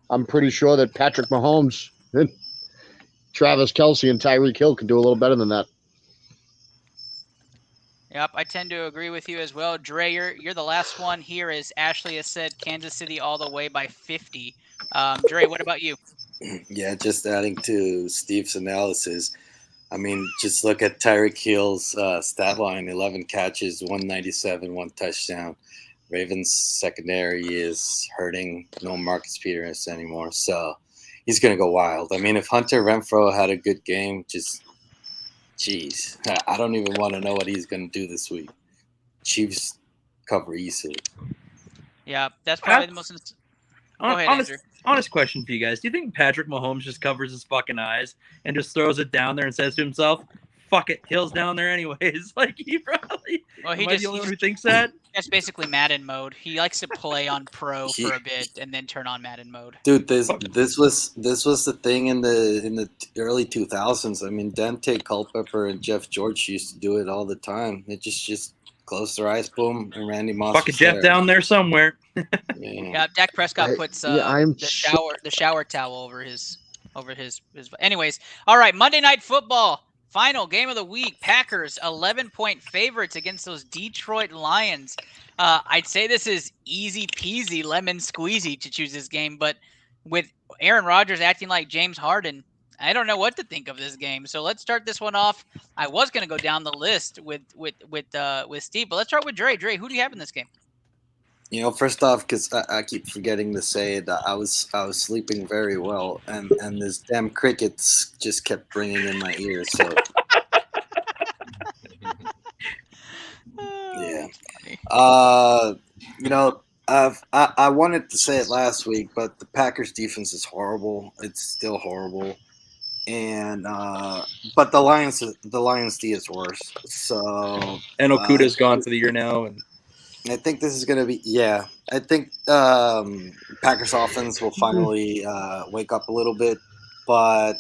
I'm pretty sure that Patrick Mahomes, Travis Kelce, and Tyreek Hill can do a little better than that. Yep, I tend to agree with you as well. Dre, you're the last one here, as Ashley has said, Kansas City all the way by 50. Dre, what about you? Yeah, just adding to Steve's analysis. I mean, just look at Tyreek Hill's stat line: 11 catches, 197, 1 touchdown. Ravens secondary is hurting. No Marcus Peters anymore, so he's going to go wild. I mean, if Hunter Renfrow had a good game, jeez, I don't even want to know what he's going to do this week. Chiefs cover easily. Yeah, that's probably the most. Go ahead, Andrew. Honest question for you guys. Do you think Patrick Mahomes just covers his fucking eyes and just throws it down there and says to himself, fuck it, Hill's down there anyways? Like, he probably... Well, Am I the only one who thinks that? That's basically Madden mode. He likes to play on Pro for a bit and then turn on Madden mode. Dude, this was the thing in the early 2000s. I mean, Dante Culpepper and Jeff George used to do it all the time. They just close their eyes, boom, and Randy Moss. Fucking Jeff down there somewhere. Yeah, Dak Prescott puts the shower towel over his. Anyways, all right, Monday Night Football. Final game of the week, Packers 11-point favorites against those Detroit Lions. I'd say this is easy peasy lemon squeezy to choose this game, but with Aaron Rodgers acting like James Harden, I don't know what to think of this game. So let's start this one off. I was going to go down the list with Steve, but let's start with Dre. Dre, who do you have in this game? You know, first off, because I keep forgetting to say that I was sleeping very well, and this damn crickets just kept ringing in my ears. So, yeah. You know, I wanted to say it last week, but the Packers defense is horrible. It's still horrible, and but the Lions D is worse. So, and Okuda's gone for the year now, and I think this is going to be, I think Packers offense will finally wake up a little bit, but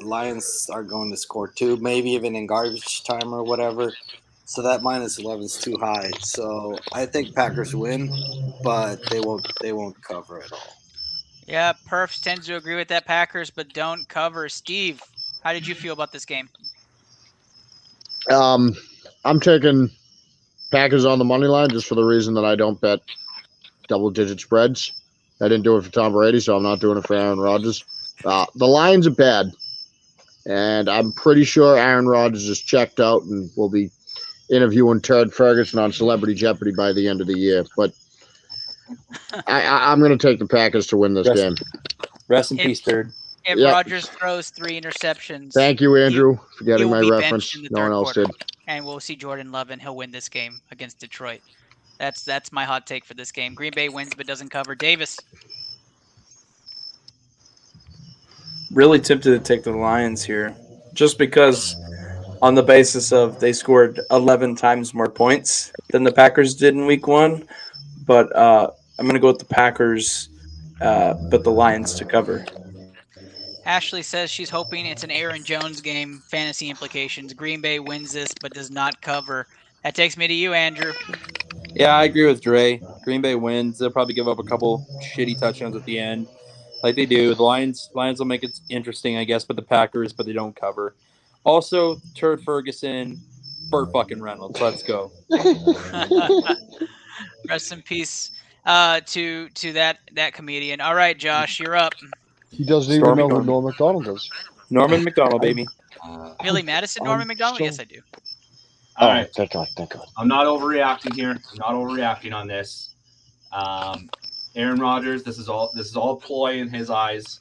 Lions are going to score too, maybe even in garbage time or whatever. So that minus 11 is too high. So I think Packers win, but they won't cover at all. Yeah, Perfs tends to agree with that Packers, but don't cover. Steve, how did you feel about this game? I'm taking Packers on the money line just for the reason that I don't bet double-digit spreads. I didn't do it for Tom Brady, so I'm not doing it for Aaron Rodgers. The Lions are bad, and I'm pretty sure Aaron Rodgers is checked out and will be interviewing Turd Ferguson on Celebrity Jeopardy by the end of the year. But I'm going to take the Packers to win this game. Rest in peace, Turd. If Yep. Rodgers throws 3 interceptions, Thank you, Andrew, for he getting will my be reference. benched in the No third one else quarter, did. and we'll see Jordan Love, and he'll win this game against Detroit. That's my hot take for this game. Green Bay wins but doesn't cover. Davis. Really tempted to take the Lions here, just because on the basis of they scored 11 times more points than the Packers did in Week 1. But I'm going to go with the Packers, but the Lions to cover. Ashley says she's hoping it's an Aaron Jones game. Fantasy implications. Green Bay wins this but does not cover. That takes me to you, Andrew. Yeah, I agree with Dre. Green Bay wins. They'll probably give up a couple shitty touchdowns at the end, like they do. The Lions will make it interesting, I guess, but the Packers, but they don't cover. Also, Turd Ferguson, Burt fucking Reynolds. Let's go. Rest in peace to that comedian. All right, Josh, you're up. He doesn't even Stormy know who Norman. Norm Macdonald is. Norman McDonald, baby. Billy Madison, Norman McDonald? so- Yes, I do. All right. Thank God. Thank God. I'm not overreacting here. I'm not overreacting on this. Aaron Rodgers, this is all ploy in his eyes.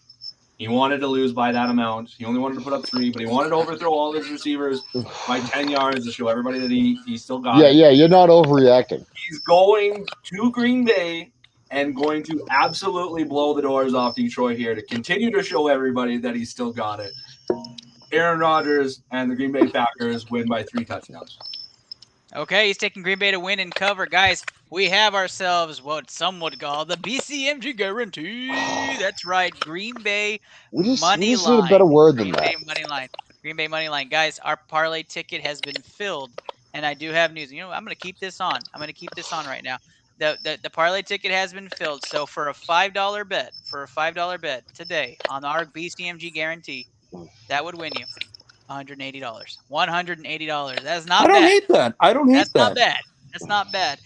He wanted to lose by that amount. He only wanted to put up 3, but he wanted to overthrow all his receivers by 10 yards to show everybody that he still got it. Yeah, you're not overreacting. He's going to Green Bay and going to absolutely blow the doors off Detroit here to continue to show everybody that he's still got it. Aaron Rodgers and the Green Bay Packers win by 3 touchdowns. Okay, he's taking Green Bay to win and cover. Guys, we have ourselves what some would call the BCMG guarantee. That's right, Green Bay money need line. a better word than Green that. Bay money line. Green Bay money line. Guys, our parlay ticket has been filled, and I do have news. You know, I'm going to keep this on. I'm going to keep this on right now. The parlay ticket has been filled. So for a $5 bet, today on our BCMG guarantee, that would win you $180. $180. That's not I don't bad. hate that. I don't hate That's that. not bad. That's not bad.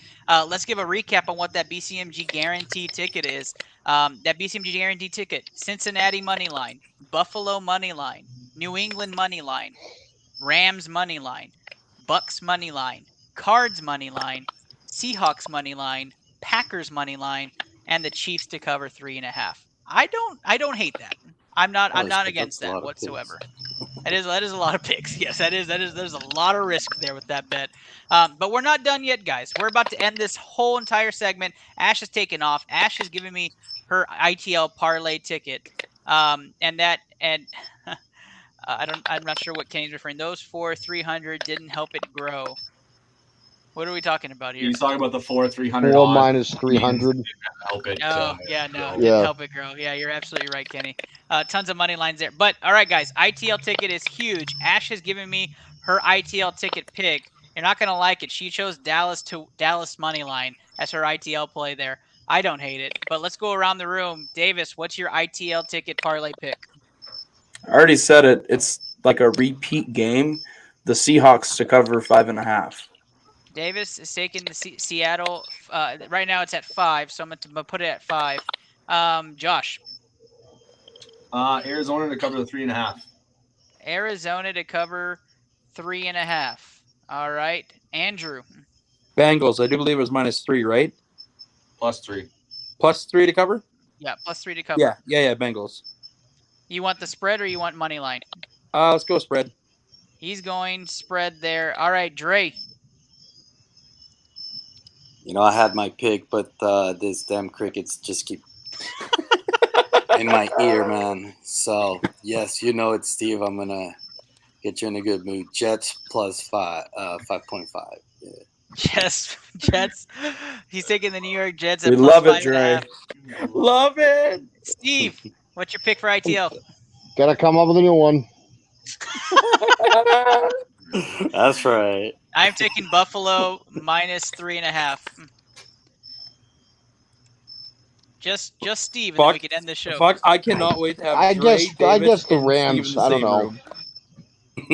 Let's give a recap on what that BCMG guarantee ticket is. That BCMG guarantee ticket: Cincinnati money line, Buffalo money line, New England money line, Rams money line, Bucks money line, Cards money line, Seahawks money line, Packers money line, and the Chiefs to cover 3.5. I don't hate that. I'm not against that whatsoever. That is a lot of picks. Yes, that is. There's a lot of risk there with that bet. But we're not done yet, guys. We're about to end this whole entire segment. Ash is taking off. Ash is giving me her ITL parlay ticket. I'm not sure what Kenny's referring. Those 300 didn't help it grow. What are we talking about here? He's talking about the 300 4 odds. minus 300. Help it. Oh, yeah, no, grow. didn't help it grow. Yeah, you're absolutely right, Kenny. Tons of money lines there. But, all right, guys, ITL ticket is huge. Ash has given me her ITL ticket pick. You're not going to like it. She chose Dallas money line as her ITL play there. I don't hate it. But let's go around the room. Davis, what's your ITL ticket parlay pick? I already said it. It's like a repeat game. The Seahawks to cover 5.5. Davis is taking the Seattle. Right now it's at 5, so I'm going to put it at 5. Josh. Arizona to cover the 3.5. Arizona to cover 3.5. All right. Andrew. Bengals, I do believe it was -3, right? +3. +3 to cover? Yeah, +3 to cover. Yeah, Bengals. You want the spread or you want money line? Let's go spread. He's going spread there. All right, Dre. You know, I had my pick, but this damn crickets just keep in my ear, man. So, yes, you know it, Steve. I'm going to get you in a good mood. Jets +5, 5.5. Yeah. Jets. He's taking the New York Jets We at plus love it, 5.5. Love it. Steve, what's your pick for ITL? Gotta come up with a new one. That's right. I'm taking Buffalo minus 3.5. Just Steve, and then we can end the show. Fuck! I cannot wait to have I Dre, guess Davis, the and Steve in Rams. the I don't same know. room.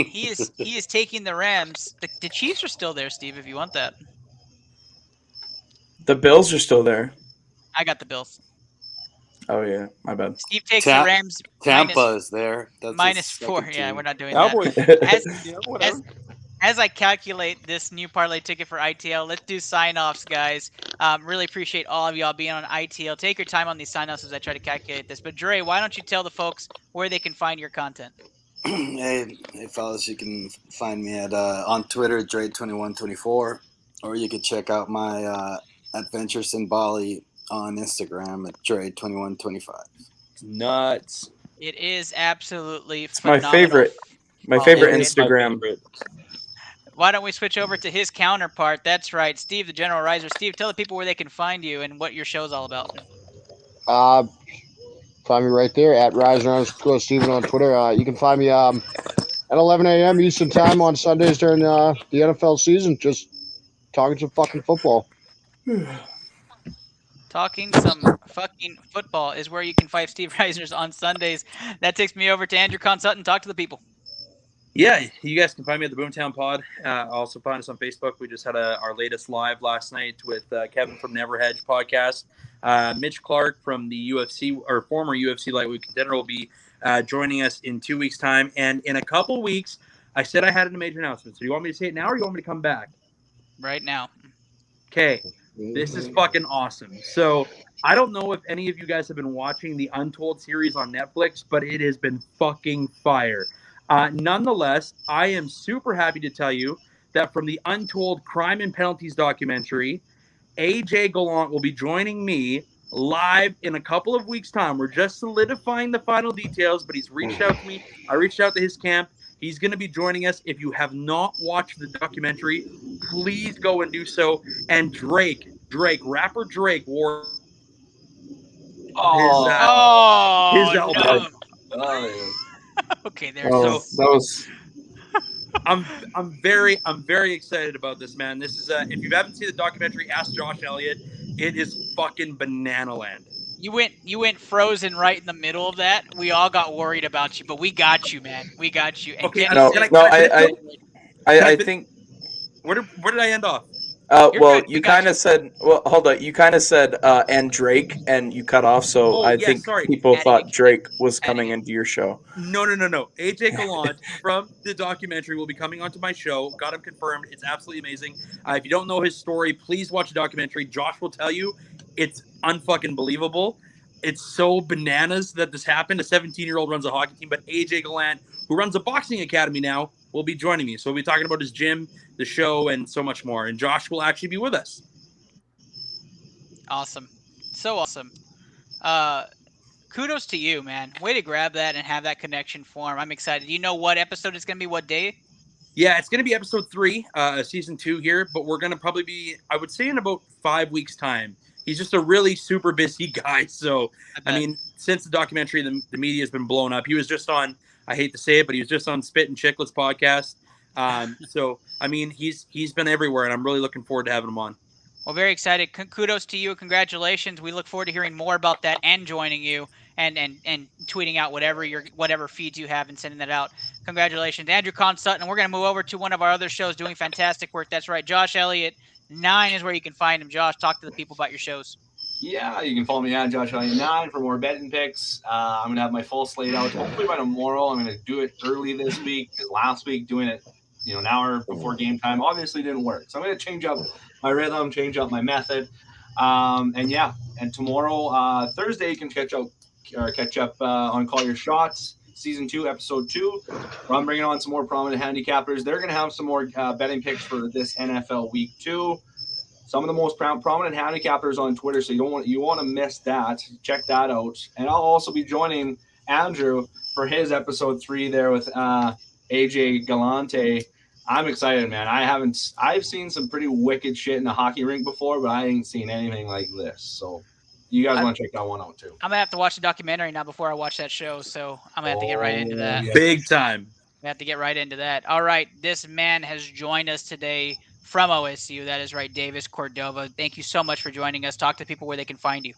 He is taking the Rams. The Chiefs are still there, Steve. If you want that, The Bills are still there. I got the Bills. Oh yeah, my bad. Steve takes the Rams. Tampa is there. That's minus his 4. second Yeah, team. we're not doing Cowboys. that. As I calculate this new parlay ticket for ITL, let's do sign-offs, guys. Really appreciate all of y'all being on ITL. Take your time on these sign-offs as I try to calculate this. But Dre, why don't you tell the folks where they can find your content? hey fellas, you can find me at on Twitter, Dre2124, or you could check out my adventures in Bali on Instagram at Dre2125. Nuts. It is absolutely It's my phenomenal. favorite Instagram. Why don't we switch over to his counterpart? That's right, Steve, the General Riser. Steve, tell the people where they can find you and what your show's all about. Find me right there at Riser_Steven on Twitter. You can find me at 11 a.m. Eastern Time on Sundays during the NFL season. Just talking some fucking football. Talking some fucking football is where you can find Steve Risers on Sundays. That takes me over to Andrew Consutton. Talk to the people. Yeah, you guys can find me at the Boomtown Pod. Also find us on Facebook. We just had our latest live last night with Kevin from Never Hedge podcast. Mitch Clark from the UFC, or former UFC lightweight contender, will be joining us in 2 weeks' time. And in a couple weeks, I said I had a major announcement. So do you want me to say it now, or do you want me to come back? Right now. Okay, this is fucking awesome. So I don't know if any of you guys have been watching the Untold series on Netflix, but it has been fucking fire. Nonetheless, I am super happy to tell you that from the Untold Crime and Penalties documentary, AJ Gallant will be joining me live in a couple of weeks' time. We're just solidifying the final details, but he's reached out to me. I reached out to his camp. He's going to be joining us. If you have not watched the documentary, please go and do so. And rapper Drake wore his album. Okay, there. Oh, So that was. I'm very excited about this, man. This is if you haven't seen the documentary, ask Josh Elliott. It is fucking banana land. you went frozen right in the middle of that. We all got worried about you, but we got you, man. We got you. And Okay, I think. Where did I end off? Well, you kind of said. Well, hold on. You kind of said and Drake, and you cut off. So I think people thought Drake was coming into your show. No. AJ Gallant from the documentary will be coming onto my show. Got him confirmed. It's absolutely amazing. If you don't know his story, please watch the documentary. Josh will tell you it's unfucking believable. It's so bananas that this happened. A 17-year-old runs a hockey team, but AJ Gallant, who runs a boxing academy now, will be joining me. So we'll be talking about his gym, the show, and so much more. And Josh will actually be with us. Awesome. So awesome. Kudos to you, man. Way to grab that and have that connection form. I'm excited. Do you know what episode it's going to be, what day? Yeah, it's going to be episode 3, season 2 here, but we're going to probably be, I would say, in about 5 weeks' time. He's just a really super busy guy. So, I mean, since the documentary, the media has been blown up. He was just on, I hate to say it, but he was just on Spit and Chicklets podcast. So, I mean, he's been everywhere, and I'm really looking forward to having him on. Well, very excited. Kudos to you. Congratulations. We look forward to hearing more about that and joining you and tweeting out whatever feeds you have and sending that out. Congratulations. Andrew Consutton. We're going to move over to one of our other shows doing fantastic work. That's right. Josh Elliott, 9 is where you can find him. Josh, talk to the people about your shows. Yeah, you can follow me at Josh Elliott 9 for more betting picks. I'm going to have my full slate out. Hopefully by tomorrow. I'm going to do it early this week, because last week doing it an hour before game time obviously didn't work. So I'm going to change up my rhythm, change up my method. And tomorrow, Thursday, you can catch up on Call Your Shots, Season 2, Episode 2, where I'm bringing on some more prominent handicappers. They're going to have some more betting picks for this NFL Week 2. Some of the most prominent handicappers on Twitter, so you want to miss that. Check that out. And I'll also be joining Andrew for his Episode 3 there with AJ Galante. I'm excited, man. I've seen some pretty wicked shit in the hockey rink before, but I ain't seen anything like this. So you guys want to check that one out too. I'm gonna have to watch the documentary now before I watch that show, so I'm gonna have to get right into that. yeah. Big time. We have to get right into that. All right, this man has joined us today from OSU. That is right, Davis Cordova. Thank you so much for joining us. Talk to people where they can find you.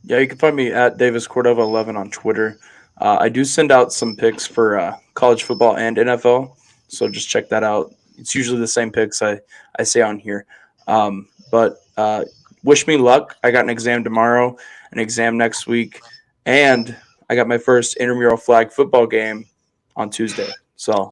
Yeah, you can find me at Davis Cordova 11 on Twitter. I do send out some picks for college football and NFL, so just check that out. It's usually the same picks I say on here. But wish me luck. I got an exam tomorrow, an exam next week, and I got my first intramural flag football game on Tuesday. So